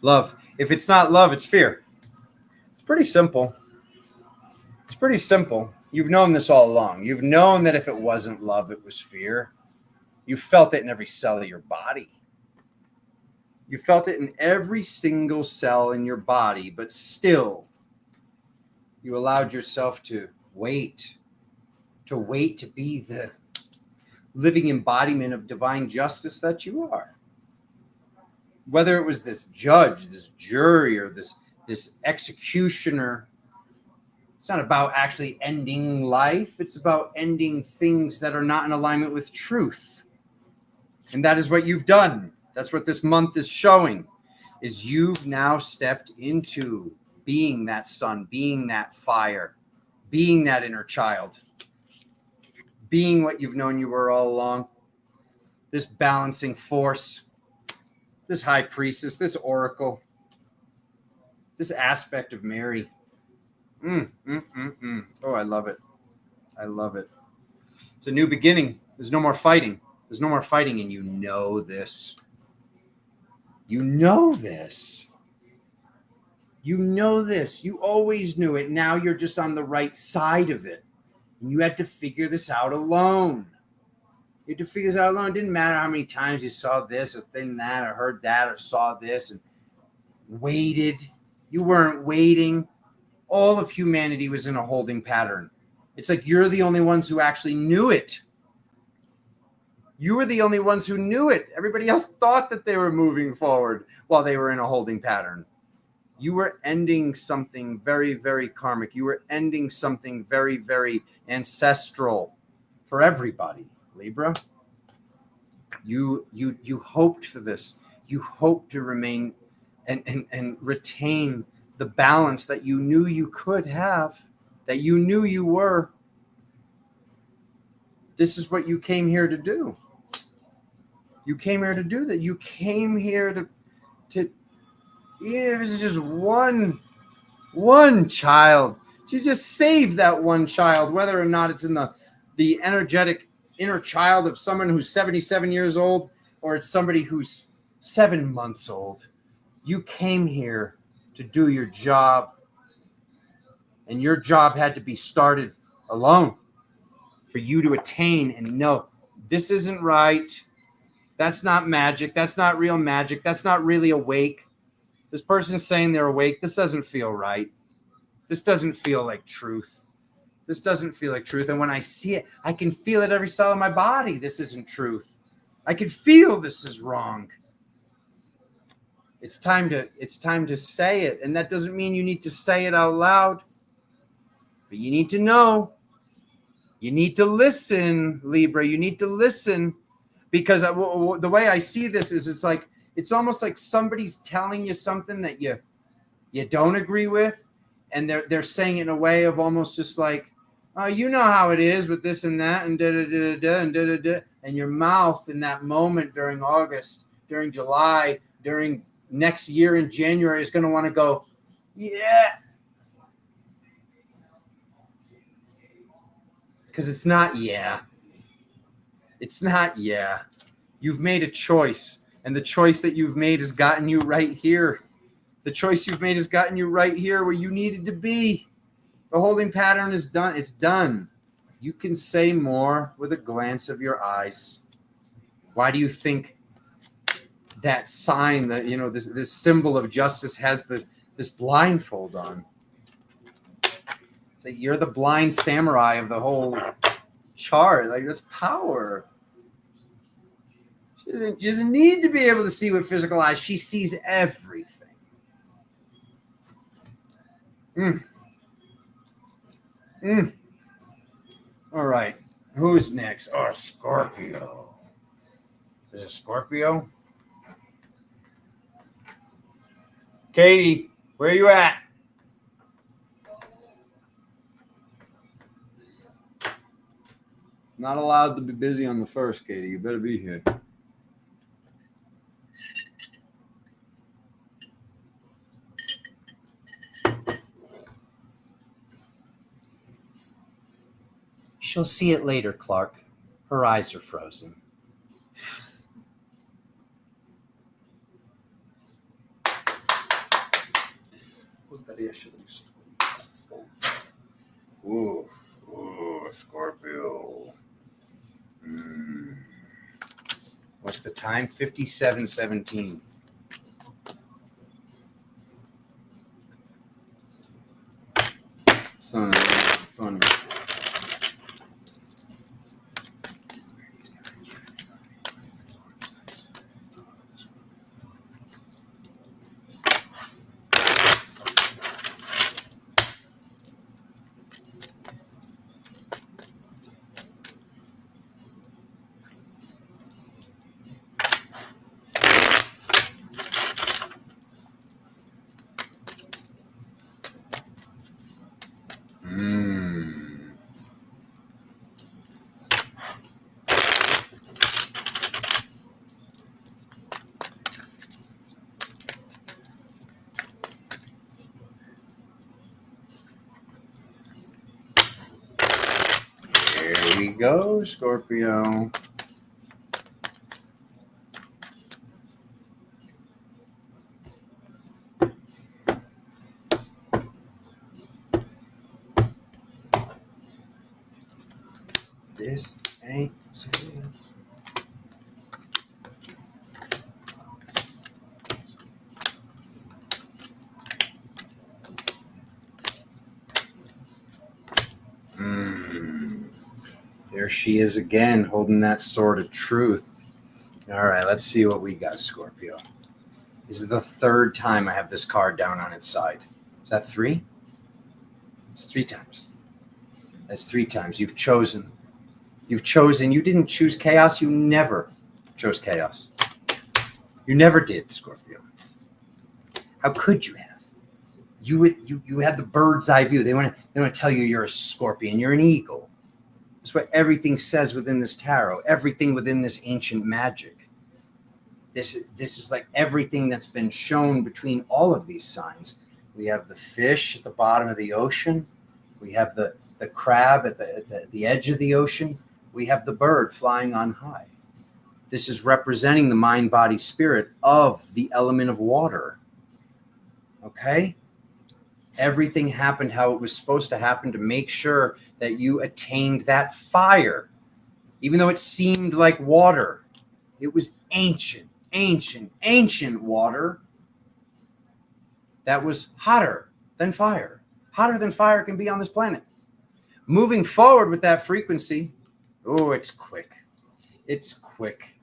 Love. If it's not love, it's fear. It's pretty simple. It's pretty simple. You've known this all along. You've known that if it wasn't love, it was fear. You felt it in every cell of your body. You felt it in every single cell in your body, but still, you allowed yourself to wait to be the living embodiment of divine justice that you are. Whether it was this judge, this jury, or this executioner, it's not about actually ending life. It's about ending things that are not in alignment with truth. And that is what you've done. That's what this month is showing, is you've now stepped into being that sun, being that fire, being that inner child, being what you've known you were all along. This balancing force, this high priestess, this oracle, this aspect of Mary. Oh, I love it. I love it. It's a new beginning. There's no more fighting. There's no more fighting, and you know this. You know this. You know this. You always knew it. Now you're just on the right side of it. And you had to figure this out alone. You had to figure this out alone. It didn't matter how many times you saw this or thing that or heard that or saw this and waited. You weren't waiting. All of humanity was in a holding pattern. It's like you're the only ones who actually knew it. You were the only ones who knew it. Everybody else thought that they were moving forward while they were in a holding pattern. You were ending something very, very karmic. You were ending something very, very ancestral for everybody, Libra. You hoped for this. You hoped to remain and retain the balance that you knew you could have, that you knew you were. This is what you came here to do. You came here to do that. You came here to even if it's just one child, to just save that one child, whether or not it's in the energetic inner child of someone who's 77 years old or it's somebody who's 7 months old. You came here to do your job, and your job had to be started alone for you to attain and know this isn't right. That's not magic. That's not real magic. That's not really awake. This person's saying they're awake. This doesn't feel right. This doesn't feel like truth. This doesn't feel like truth. And when I see it, I can feel it every cell of my body. This isn't truth. I can feel this is wrong. It's time to say it. And that doesn't mean you need to say it out loud. But you need to know. You need to listen, Libra. You need to listen. Because the way I see this is it's almost like somebody's telling you something that you don't agree with, and they're saying it in a way of almost just like, oh, you know how it is with this and that and da da da da and da da da, and your mouth in that moment during August, during July, during next year in January is going to want to go, yeah, Because it's not, yeah. It's not, yeah. You've made a choice, and the choice that you've made has gotten you right here. The choice you've made has gotten you right here where you needed to be. The holding pattern is done. It's done. You can say more with a glance of your eyes. Why do you think that sign, that, you know, this symbol of justice has this blindfold on? So you're the blind samurai of the whole chart. Like, that's power. She doesn't need to be able to see with physical eyes. She sees everything. All right. Who's next? Oh, Scorpio. Is it Scorpio? Katie, where are you at? Not allowed to be busy on the first, Katie. You better be here. She'll see it later, Clark. Her eyes are frozen. Ooh, Scorpio. What's the time? 57:17. Son of fun. Here we go, Scorpio. This ain't serious. There she is again, holding that sword of truth. All right, let's see what we got, Scorpio. This is the third time I have this card down on its side. Is that three? It's 3 times. That's 3 times. You've chosen. You've chosen. You didn't choose chaos. You never chose chaos. You never did, Scorpio. How could you have? You had the bird's eye view. They want to tell you you're a scorpion. You're an eagle. That's what everything says within this tarot. Everything within this ancient magic. This is like everything that's been shown between all of these signs. We have the fish at the bottom of the ocean. We have the crab at the edge of the ocean. We have the bird flying on high. This is representing the mind, body, spirit of the element of water. Okay? Everything happened how it was supposed to happen to make sure that you attained that fire. Even though it seemed like water, it was ancient water that was hotter than fire. Hotter than fire can be on this planet. Moving forward with that frequency, oh, it's quick. It's quick.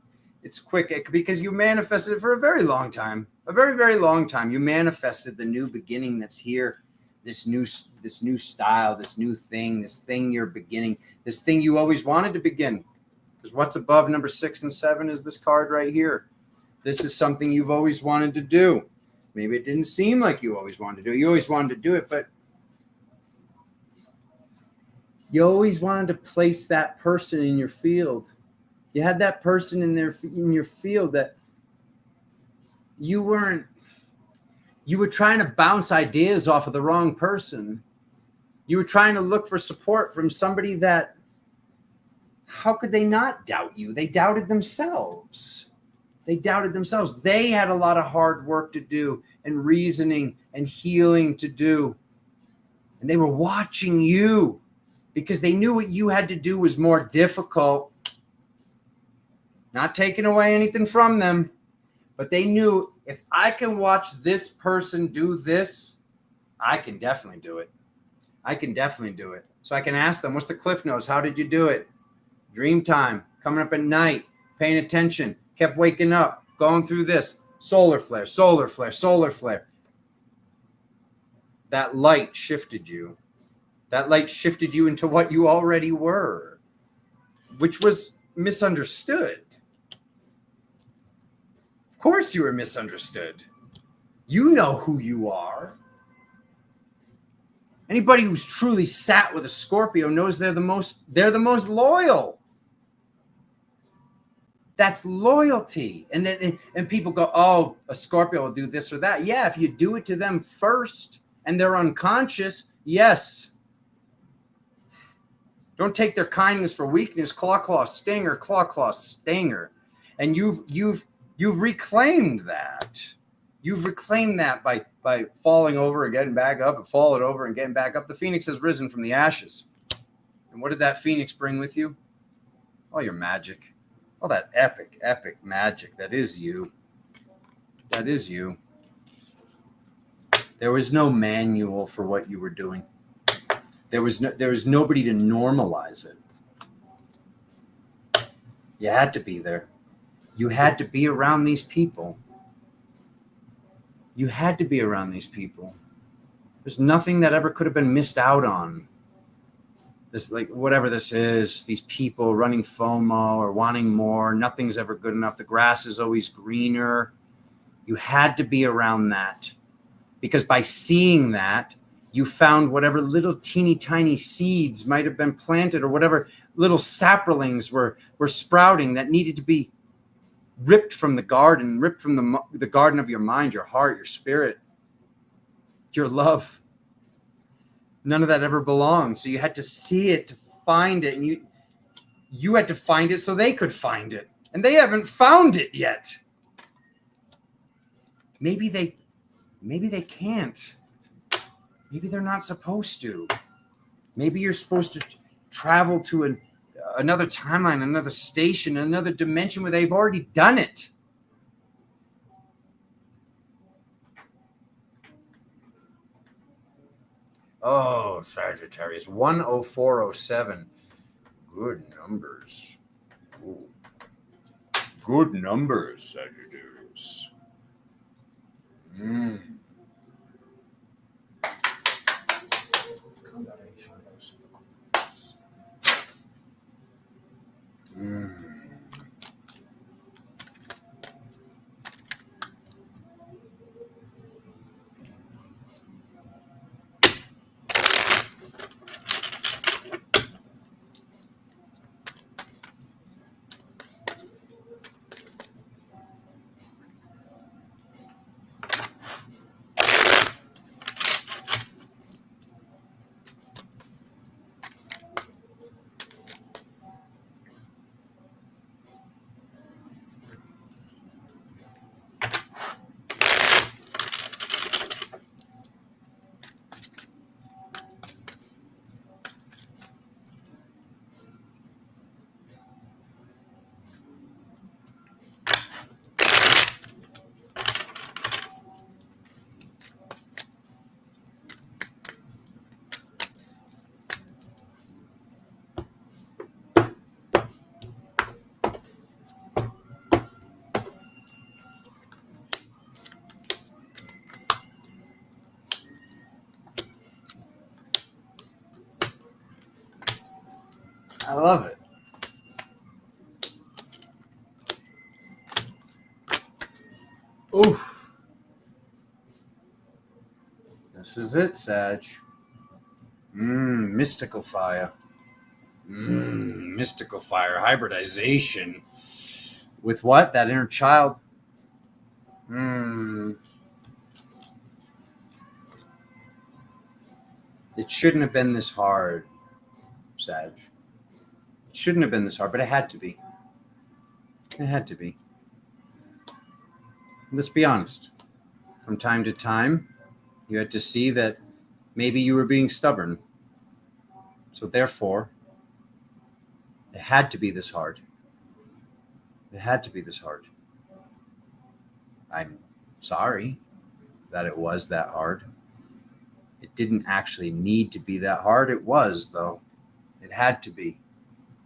It's quick because you manifested it for a very long time. A very, very long time. You manifested the new beginning that's here. This new style, this new thing, this thing you're beginning, this thing you always wanted to begin. Because what's above number 6 and 7 is this card right here. This is something you've always wanted to do. Maybe it didn't seem like you always wanted to do it. You always wanted to do it, but you always wanted to place that person in your field. You had that person in your field that you were trying to bounce ideas off of the wrong person. You were trying to look for support from somebody that how could they not doubt you? They doubted themselves. They doubted themselves. They had a lot of hard work to do and reasoning and healing to do. And they were watching you because they knew what you had to do was more difficult. Not taking away anything from them, but they knew if I can watch this person do this, I can definitely do it. I can definitely do it. So I can ask them, what's the cliff notes? How did you do it? Dream time, coming up at night, paying attention, kept waking up, going through this. Solar flare, solar flare, solar flare. That light shifted you. That light shifted you into what you already were, which was misunderstood. Of course you were misunderstood. You know who you are. Anybody who's truly sat with a Scorpio knows they're the most loyal. That's loyalty. And people go, oh, a Scorpio will do this or that. Yeah, if you do it to them first and they're unconscious, yes. Don't take their kindness for weakness. Claw, claw, stinger, claw, claw, stinger. And you've reclaimed that. You've reclaimed that by falling over and getting back up and falling over and getting back up. The phoenix has risen from the ashes. And what did that phoenix bring with you? All your magic. All that epic, epic magic. That is you. That is you. There was no manual for what you were doing. There was nobody to normalize it. You had to be there. You had to be around these people. You had to be around these people. There's nothing that ever could have been missed out on. This, like, whatever this is, these people running FOMO or wanting more, nothing's ever good enough. The grass is always greener. You had to be around that. Because by seeing that, you found whatever little teeny tiny seeds might have been planted or whatever little saplings were sprouting that needed to be ripped from the garden, ripped from the garden of your mind, your heart, your spirit, your love. None of that ever belonged. So you had to see it to find it. And you had to find it so they could find it. And they haven't found it yet. Maybe they can't. Maybe they're not supposed to. Maybe you're supposed to travel to another timeline, another station, another dimension where they've already done it. Oh, Sagittarius, 10407. Good numbers. Ooh. Good numbers, Sagittarius. I love it. Oof. This is it, Sag. Mystical fire. Mystical fire. Hybridization. With what? That inner child. It shouldn't have been this hard, Sag. It shouldn't have been this hard, but it had to be. It had to be. Let's be honest. From time to time, you had to see that maybe you were being stubborn. So therefore, it had to be this hard. It had to be this hard. I'm sorry that it was that hard. It didn't actually need to be that hard. It was, though. It had to be.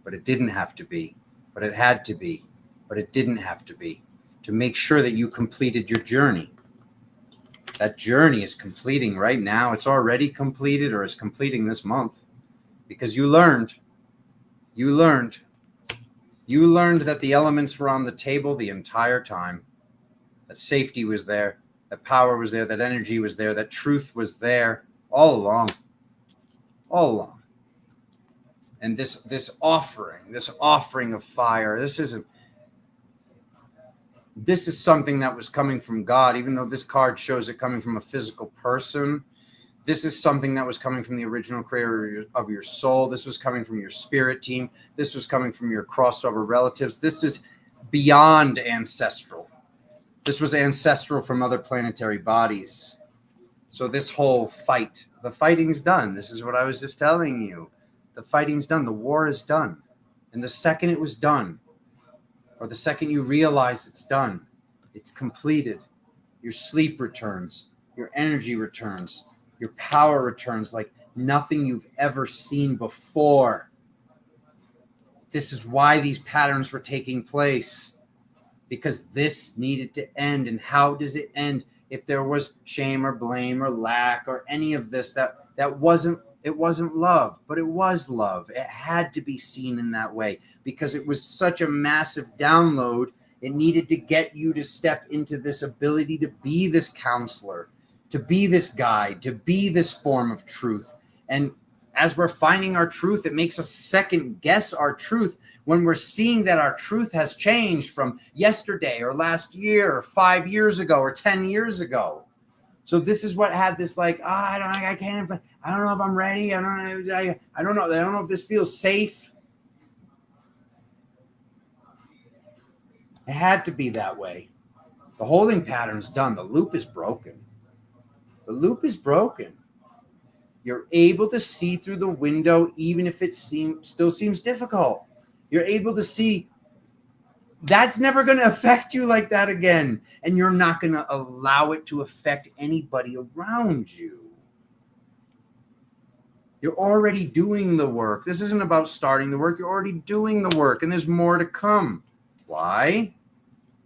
But it didn't have to be. But it had to be. But it didn't have to be. To make sure that you completed your journey. That journey is completing right now. It's already completed or is completing this month. Because you learned that the elements were on the table the entire time. That safety was there. That power was there. That energy was there. That truth was there all along. All along. And this offering of fire, this is something that was coming from God, even though this card shows it coming from a physical person. This is something that was coming from the original creator of your soul. This was coming from your spirit team. This was coming from your crossed over relatives. This is beyond ancestral. This was ancestral from other planetary bodies. So this whole fight, the fighting's done. This is what I was just telling you. The fighting's done. The war is done. And the second it was done, or the second you realize it's done, it's completed. Your sleep returns. Your energy returns. Your power returns like nothing you've ever seen before. This is why these patterns were taking place. Because this needed to end. And how does it end? If there was shame or blame or lack or any of this, it wasn't love, but it was love. It had to be seen in that way because it was such a massive download. It needed to get you to step into this ability to be this counselor, to be this guide, to be this form of truth. And as we're finding our truth, it makes us second guess our truth when we're seeing that our truth has changed from yesterday or last year or 5 years ago or 10 years ago. So this is what had this like, I don't know if I'm ready. I don't know if this feels safe. It had to be that way. The holding pattern's done. The loop is broken. The loop is broken. You're able to see through the window, even if it still seems difficult. You're able to see that's never going to affect you like that again. And you're not going to allow it to affect anybody around you. You're already doing the work. This isn't about starting the work. You're already doing the work, and there's more to come. Why?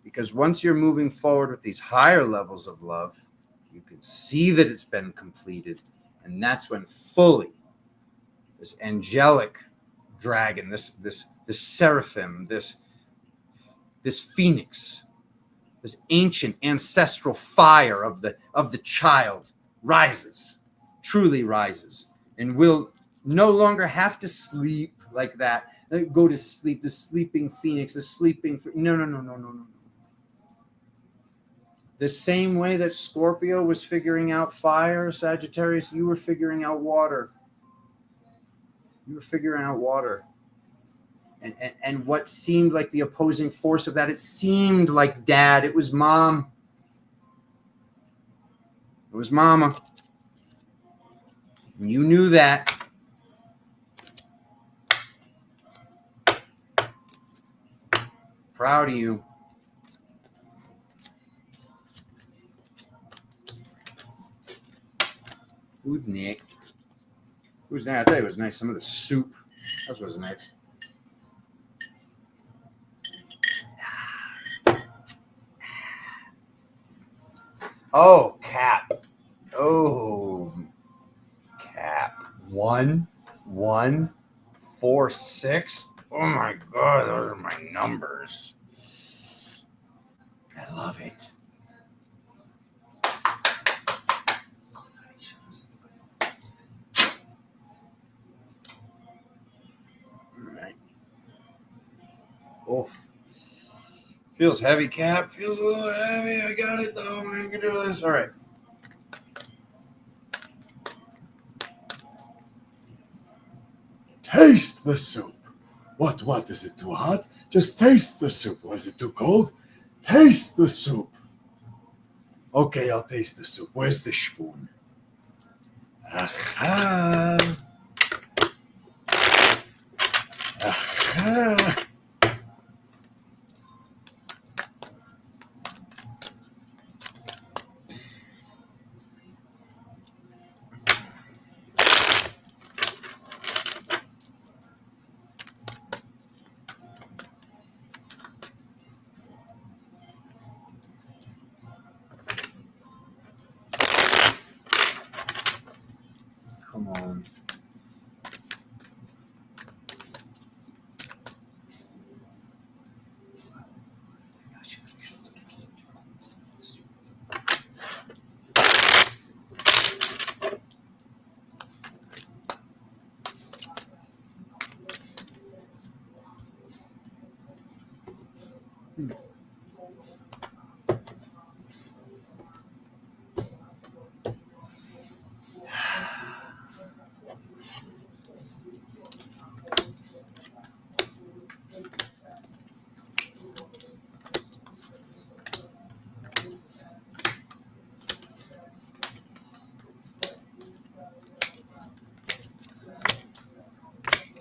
Because once you're moving forward with these higher levels of love, you can see that it's been completed. And that's when fully this angelic dragon, this seraphim, this phoenix, this ancient ancestral fire of the child rises, truly rises, and will no longer have to sleep like that. Go to sleep, the sleeping phoenix, the sleeping. No. The same way that Scorpio was figuring out fire, Sagittarius, you were figuring out water. You were figuring out water. And what seemed like the opposing force of that, it seemed like dad. It was mom. It was mama. And you knew that. Proud of you. Who's next? Who's next? I tell you, it was nice. Some of the soup. That was nice. Oh, Cap. Oh, Cap. 1, 1, 4, 6. Oh my God, those are my numbers. I love it. Oof. Feels heavy, Cap. Feels a little heavy. I got it, though. I can do this. All right. Taste the soup. What? Is it too hot? Just taste the soup. Was it too cold? Taste the soup. Okay, I'll taste the soup. Where's the spoon? Aha. Aha. Come on.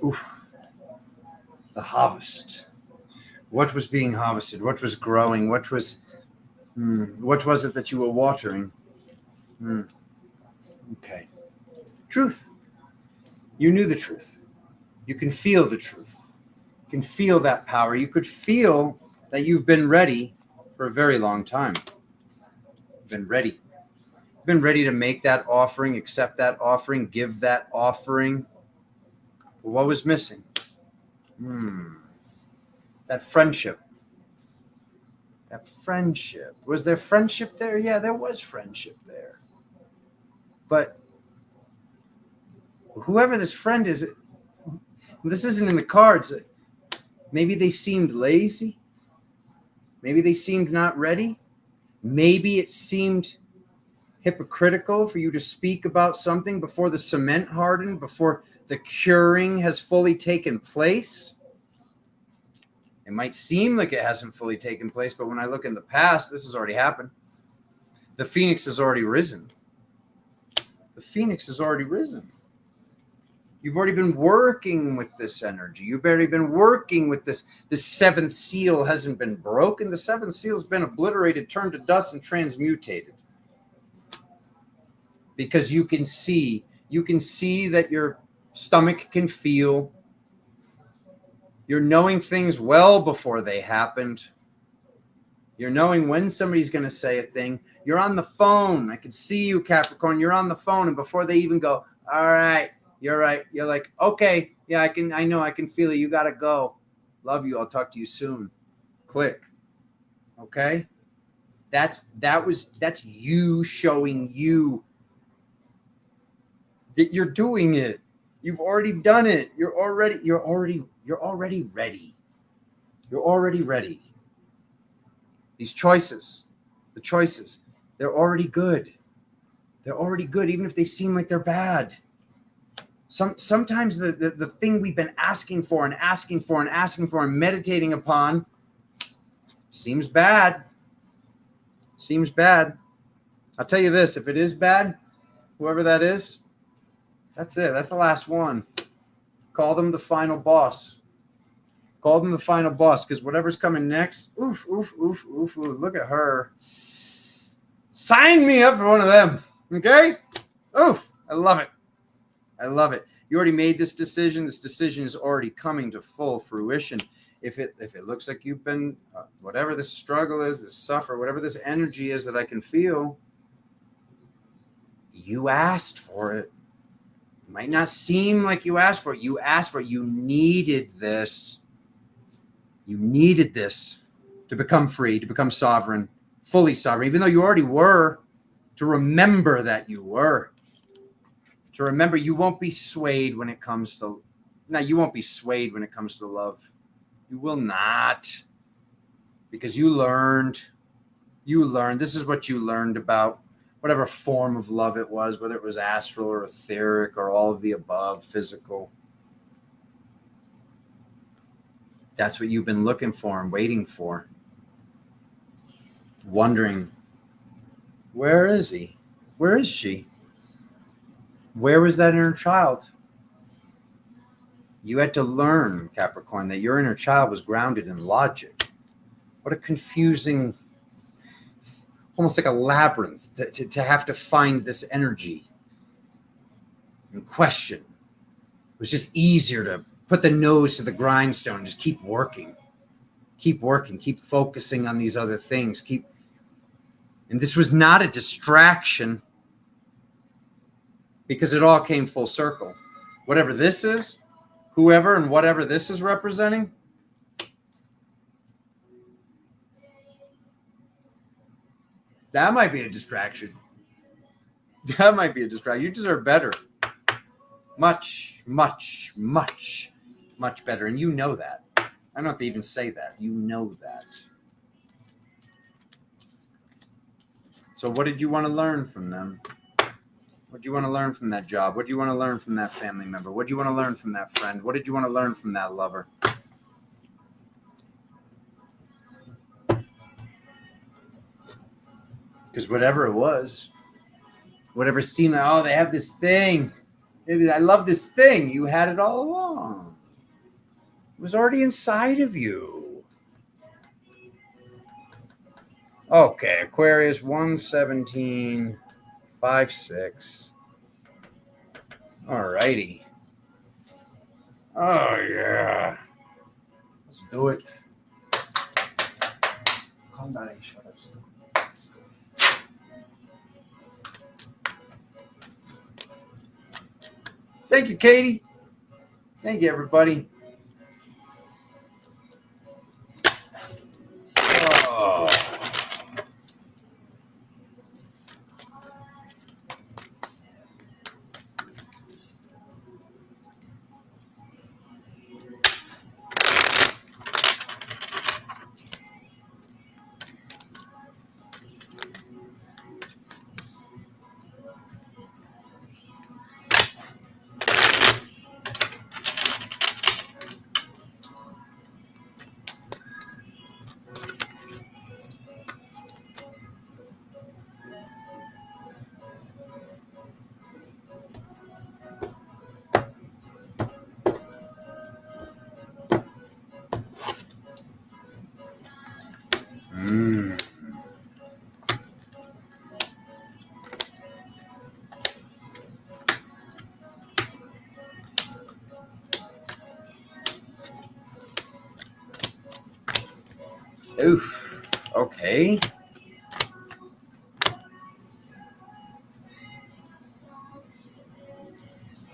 Oof. The harvest. What was being harvested? What was growing? What was it that you were watering? Okay. Truth. You knew the truth. You can feel the truth. You can feel that power. You could feel that you've been ready for a very long time. You've been ready. You've been ready to make that offering, accept that offering, give that offering. But what was missing? That friendship. That friendship. Was there friendship there? Yeah, there was friendship there. But whoever this friend is, this isn't in the cards. Maybe they seemed lazy. Maybe they seemed not ready. Maybe it seemed hypocritical for you to speak about something before the cement hardened, before the curing has fully taken place. It might seem like it hasn't fully taken place, but when I look in the past, this has already happened. The phoenix has already risen. The phoenix has already risen. You've already been working with this energy. You've already been working with this. The seventh seal hasn't been broken. The seventh seal has been obliterated, turned to dust, and transmutated. Because you can see that your stomach can feel. You're knowing things well before they happened. You're knowing when somebody's going to say a thing. You're on the phone. I can see you, Capricorn. You're on the phone, and before they even go, all right, you're right. You're like, okay, yeah, I know, I can feel it. You got to go. Love you. I'll talk to you soon. Click. Okay? That's you showing you that you're doing it. You've already done it. You're already ready. You're already ready. These choices, they're already good. They're already good, even if they seem like they're bad. Sometimes the thing we've been asking for and meditating upon seems bad. I'll tell you this, if it is bad, whoever that is, that's it. That's the last one. Call them the final boss. Because whatever's coming next, oof, look at her. Sign me up for one of them, okay? Oof, I love it. You already made this decision. This decision is already coming to full fruition. If it looks like you've been, whatever this struggle is, this suffer, whatever this energy is that I can feel, you asked for it. It might not seem like you asked for it. You asked for it. You needed this. You needed this to become free, to become sovereign, fully sovereign, even though you already were, to remember that you were. To remember you won't be swayed when it comes to, you won't be swayed when it comes to love. You will not. Because you learned. This is what you learned about whatever form of love it was, whether it was astral or etheric or all of the above, physical. That's what you've been looking for and waiting for. Wondering, where is he? Where is she? Where was that inner child? You had to learn, Capricorn, that your inner child was grounded in logic. What a confusing, almost like a labyrinth to have to find this energy and question. It was just easier to put the nose to the grindstone and just keep working, keep focusing on these other things. And this was not a distraction because it all came full circle. Whatever this is, whoever and whatever this is representing, that might be a distraction. That might be a distraction. You deserve better. Much, much, much, much better. And you know that. I don't have to even say that. You know that. So what did you want to learn from them? What do you want to learn from that job? What do you want to learn from that family member? What do you want to learn from that friend? What did you want to learn from that lover? Because whatever it was, whatever seemed like, oh, they have this thing. I love this thing. You had it all along. It was already inside of you. Okay, Aquarius 11756. All righty. Oh, yeah. Let's do it. Calm down and shut up. Thank you, Katie. Thank you, everybody. Oh. Oof. Okay.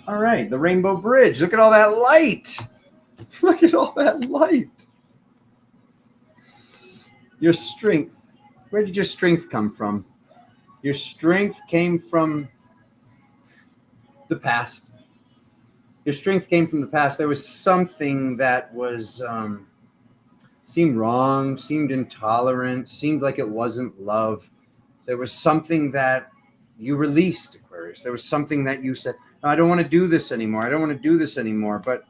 All right, the Rainbow Bridge. Look at all that light. Look at all that light. Your strength. Where did your strength come from? Your strength came from the past. Your strength came from the past. There was something that was seemed wrong, seemed intolerant, seemed like it wasn't love. There was something that you released, Aquarius. There was something that you said, no, I don't want to do this anymore. I don't want to do this anymore. But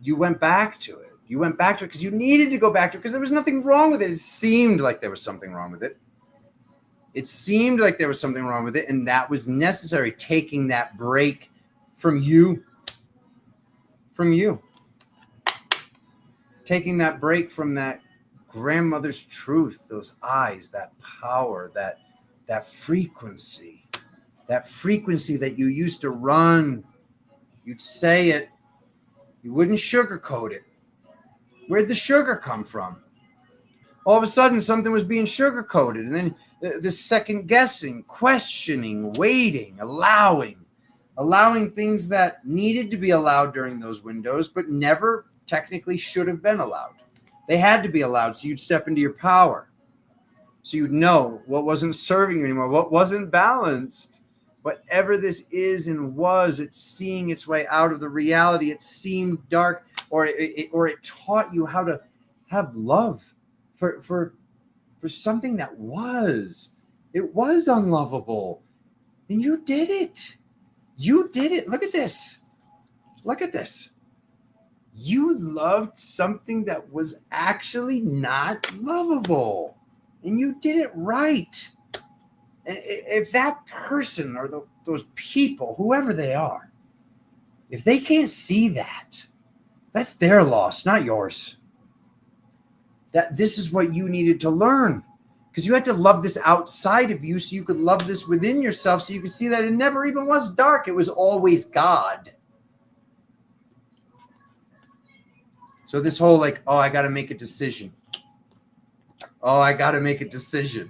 you went back to it. You went back to it because you needed to go back to it because there was nothing wrong with it. It seemed like there was something wrong with it. It seemed like there was something wrong with it, and that was necessary, taking that break from you. From you. Taking that break from that grandmother's truth, those eyes, that power, that frequency that you used to run. You'd say it. You wouldn't sugarcoat it. Where'd the sugar come from? All of a sudden, something was being sugarcoated, and then the second guessing, questioning, waiting, allowing things that needed to be allowed during those windows, but never technically should have been allowed. They had to be allowed so you'd step into your power. So you'd know what wasn't serving you anymore, what wasn't balanced. Whatever this is and was, it's seeing its way out of the reality. It seemed dark, or it taught you how to have love for something that was. It was unlovable. And you did it. You did it. Look at this. Look at this. You loved something that was actually not lovable, and you did it right. And if that person or those people, whoever they are, if they can't see that, that's their loss, not yours. That this is what you needed to learn, because you had to love this outside of you so you could love this within yourself, so you could see that it never even was dark. It was always God. So this whole like, oh, I got to make a decision. Oh, I got to make a decision.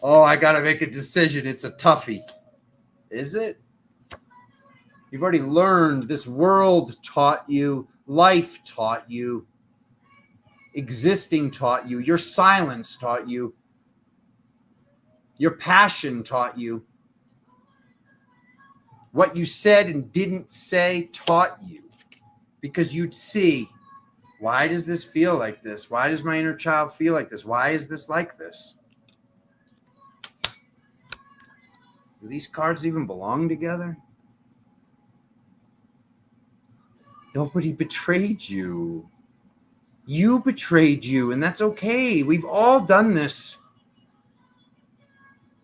Oh, I got to make a decision. It's a toughie. Is it? You've already learned. This world taught you. Life taught you. Existing taught you. Your silence taught you. Your passion taught you. What you said and didn't say taught you. Because you'd see, why does this feel like this? Why does my inner child feel like this? Why is this like this? Do these cards even belong together? Nobody betrayed you. You betrayed you, and that's okay. We've all done this.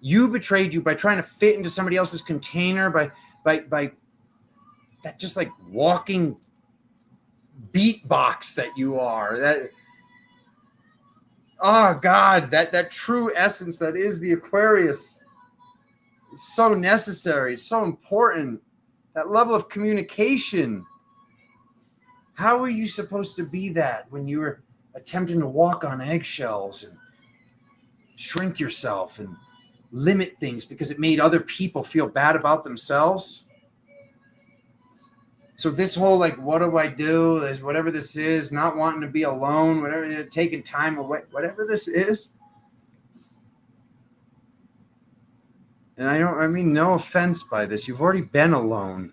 You betrayed you by trying to fit into somebody else's container, by that just like walking beatbox that you are. That, oh God, that true essence that is the Aquarius is so necessary, it's so important. That level of communication. How were you supposed to be that when you were attempting to walk on eggshells and shrink yourself and limit things because it made other people feel bad about themselves? So this whole like, what do I do? Whatever this is, not wanting to be alone, whatever, taking time away, whatever this is. And I mean no offense by this. You've already been alone.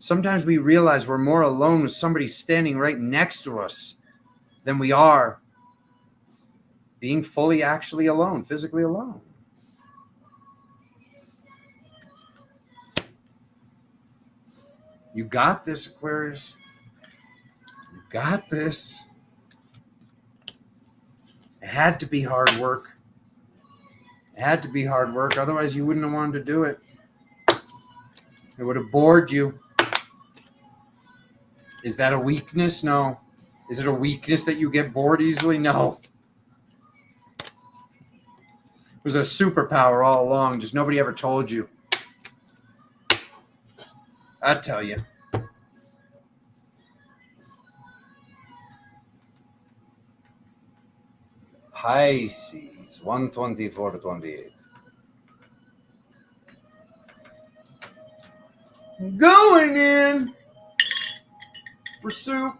Sometimes we realize we're more alone with somebody standing right next to us than we are being fully actually alone, physically alone. You got this, Aquarius. You got this. It had to be hard work. It had to be hard work. Otherwise, you wouldn't have wanted to do it. It would have bored you. Is that a weakness? No. Is it a weakness that you get bored easily? No. It was a superpower all along. Just nobody ever told you. I tell you. Pisces, 124-28. Going in for soup.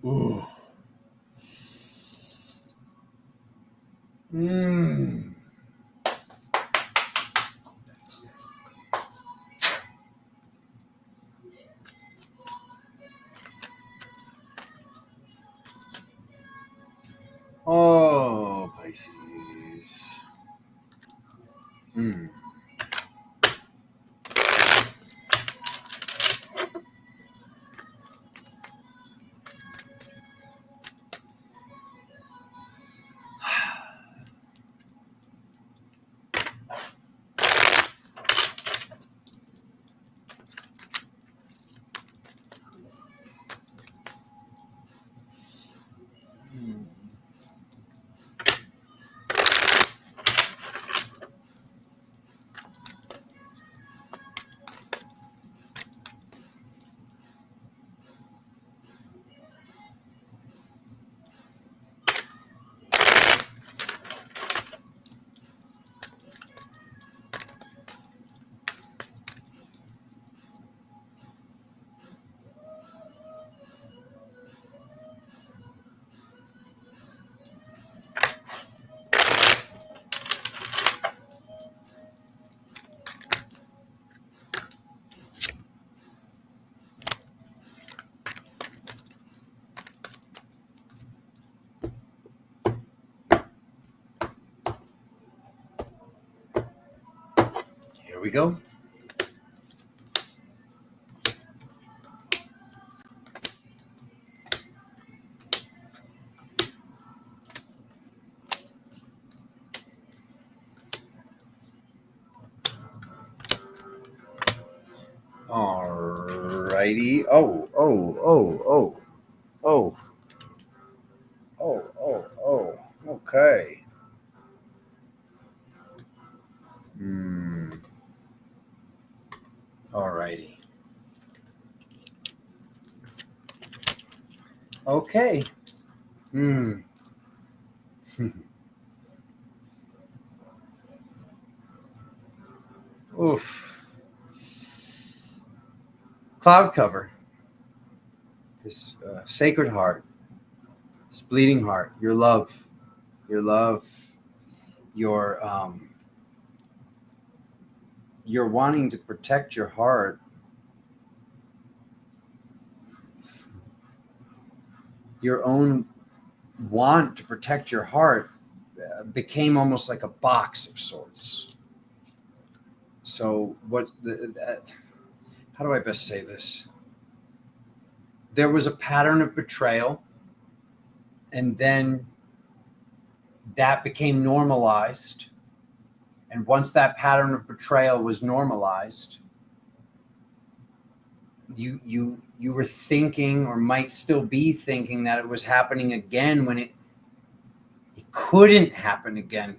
Ooh. Mmm. Oh, Pisces. Hmm. Here we go. Alrighty. Okay. Alrighty. Okay. Oof. Cloud cover. This sacred heart. This bleeding heart. Your love. Your love. You're wanting to protect your heart. Your own want to protect your heart became almost like a box of sorts. So how do I best say this? There was a pattern of betrayal, and then that became normalized. And once that pattern of betrayal was normalized, you were thinking, or might still be thinking, that it was happening again when it couldn't happen again.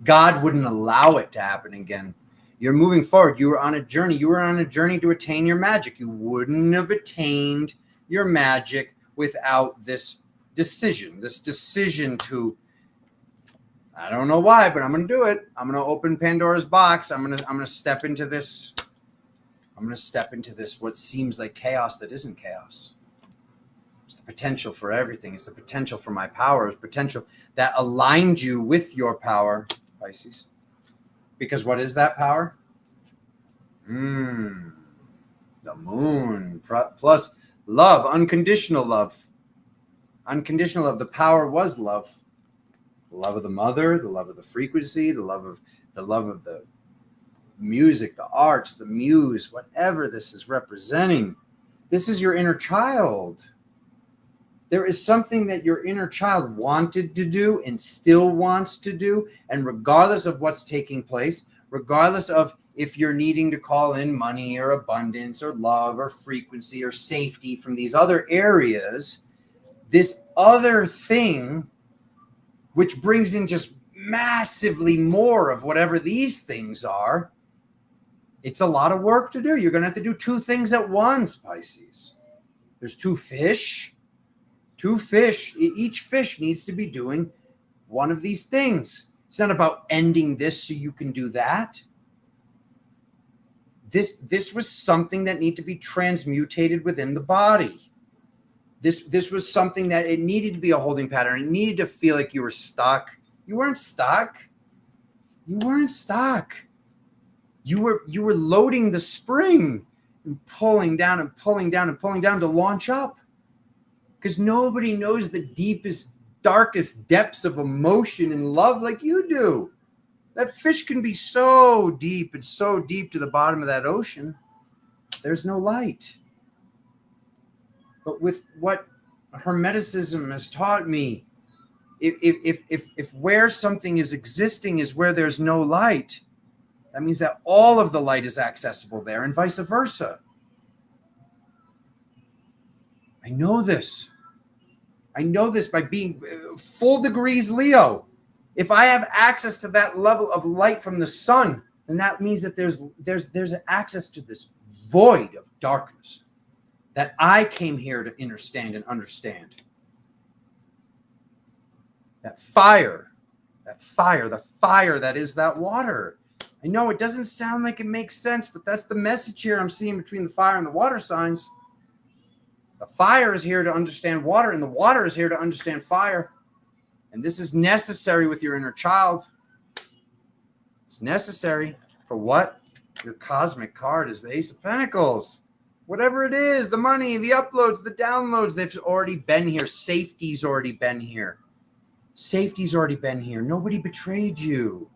God wouldn't allow it to happen again. You're moving forward. You were on a journey. You were on a journey to attain your magic. You wouldn't have attained your magic without this decision to, I don't know why, but I'm going to do it. I'm going to open Pandora's box. I'm going to step into this. I'm going to step into this, what seems like chaos that isn't chaos. It's the potential for everything. It's the potential for my power. It's potential that aligned you with your power, Pisces. Because what is that power? The moon plus love, unconditional love. Unconditional love. The power was love. The love of the mother, the love of the frequency, the love of the music, the arts, the muse, whatever this is representing. This is your inner child. There is something that your inner child wanted to do and still wants to do. And regardless of what's taking place, regardless of if you're needing to call in money or abundance or love or frequency or safety from these other areas, this other thing, which brings in just massively more of whatever these things are, it's a lot of work to do. You're going to have to do two things at once, Pisces. There's two fish. Each fish needs to be doing one of these things. It's not about ending this so you can do that. This was something that needed to be transmutated within the body. This was something that it needed to be a holding pattern. It needed to feel like you were stuck. You weren't stuck. You weren't stuck. You were loading the spring and pulling down and pulling down and pulling down to launch up. Because nobody knows the deepest, darkest depths of emotion and love like you do. That fish can be so deep and so deep to the bottom of that ocean. There's no light. But with what Hermeticism has taught me, if where something is existing is where there's no light, that means that all of the light is accessible there and vice versa. I know this. I know this by being full degrees Leo. If I have access to that level of light from the sun, then that means that there's access to this void of darkness that I came here to understand and understand. That fire, the fire that is that water. I know it doesn't sound like it makes sense, but that's the message here I'm seeing between the fire and the water signs. The fire is here to understand water, and the water is here to understand fire. And this is necessary with your inner child. It's necessary for what? Your cosmic card is the Ace of Pentacles. Whatever it is, the money, the uploads, the downloads, they've already been here. Safety's already been here. Safety's already been here. Nobody betrayed you.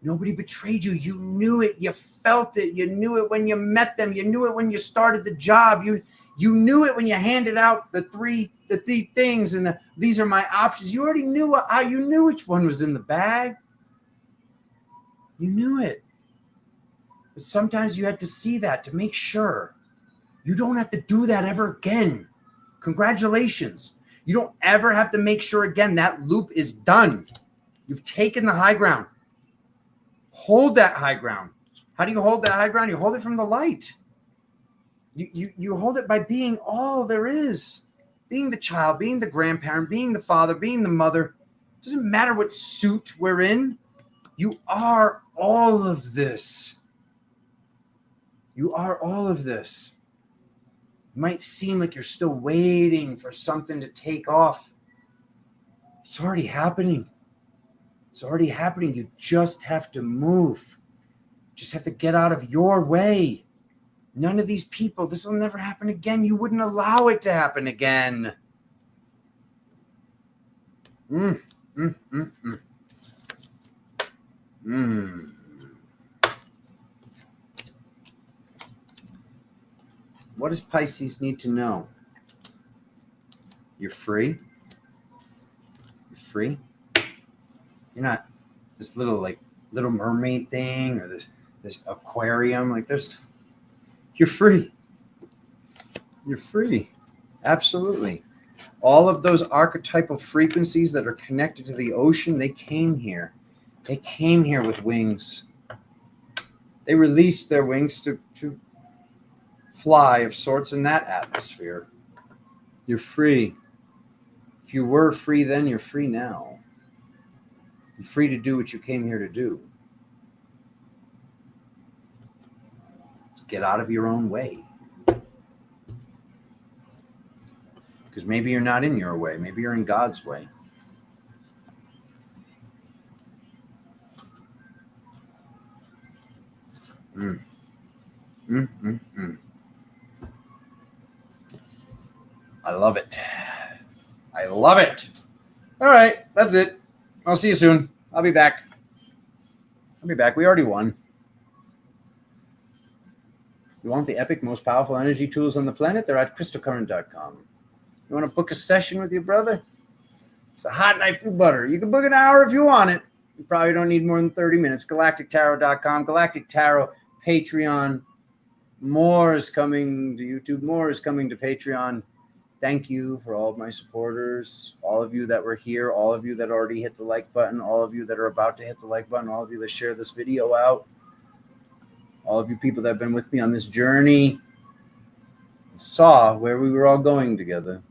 Nobody betrayed you. You knew it. You felt it. You knew it when you met them. You knew it when you started the job. You knew it when you handed out the three things and these are my options. You already knew how you knew which one was in the bag. You knew it. But sometimes you had to see that to make sure. You don't have to do that ever again. Congratulations. You don't ever have to make sure again. That loop is done. You've taken the high ground. Hold that high ground. How do you hold that high ground? You hold it from the light. You hold it by being all there is. Being the child, being the grandparent, being the father, being the mother. Doesn't matter what suit we're in. You are all of this. You are all of this. It might seem like you're still waiting for something to take off. It's already happening. It's already happening. You just have to move. You just have to get out of your way. None of these people, this will never happen again. You wouldn't allow it to happen again. What does Pisces need to know? You're free. You're free. You're not this little mermaid thing or this aquarium. Like you're free. You're free. Absolutely. All of those archetypal frequencies that are connected to the ocean, they came here. They came here with wings. They released their wings to fly of sorts in that atmosphere. You're free. If you were free then, you're free now. You're free to do what you came here to do. Get out of your own way. Because maybe you're not in your way. Maybe you're in God's way. I love it. I love it. All right, that's it. I'll see you soon. I'll be back. We already won. You want the epic, most powerful energy tools on the planet? They're at crystalcurrent.com. You want to book a session with your brother? It's a hot knife through butter. You can book an hour if you want it. You probably don't need more than 30 minutes. galactictarot.com, Galactic Tarot, Patreon. More is coming to YouTube. More is coming to Patreon. Thank you for all of my supporters, all of you that were here, all of you that already hit the like button, all of you that are about to hit the like button, all of you that share this video out, all of you people that have been with me on this journey, saw where we were all going together.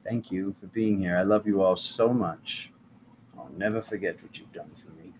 Thank you for being here. I love you all so much. I'll never forget what you've done for me.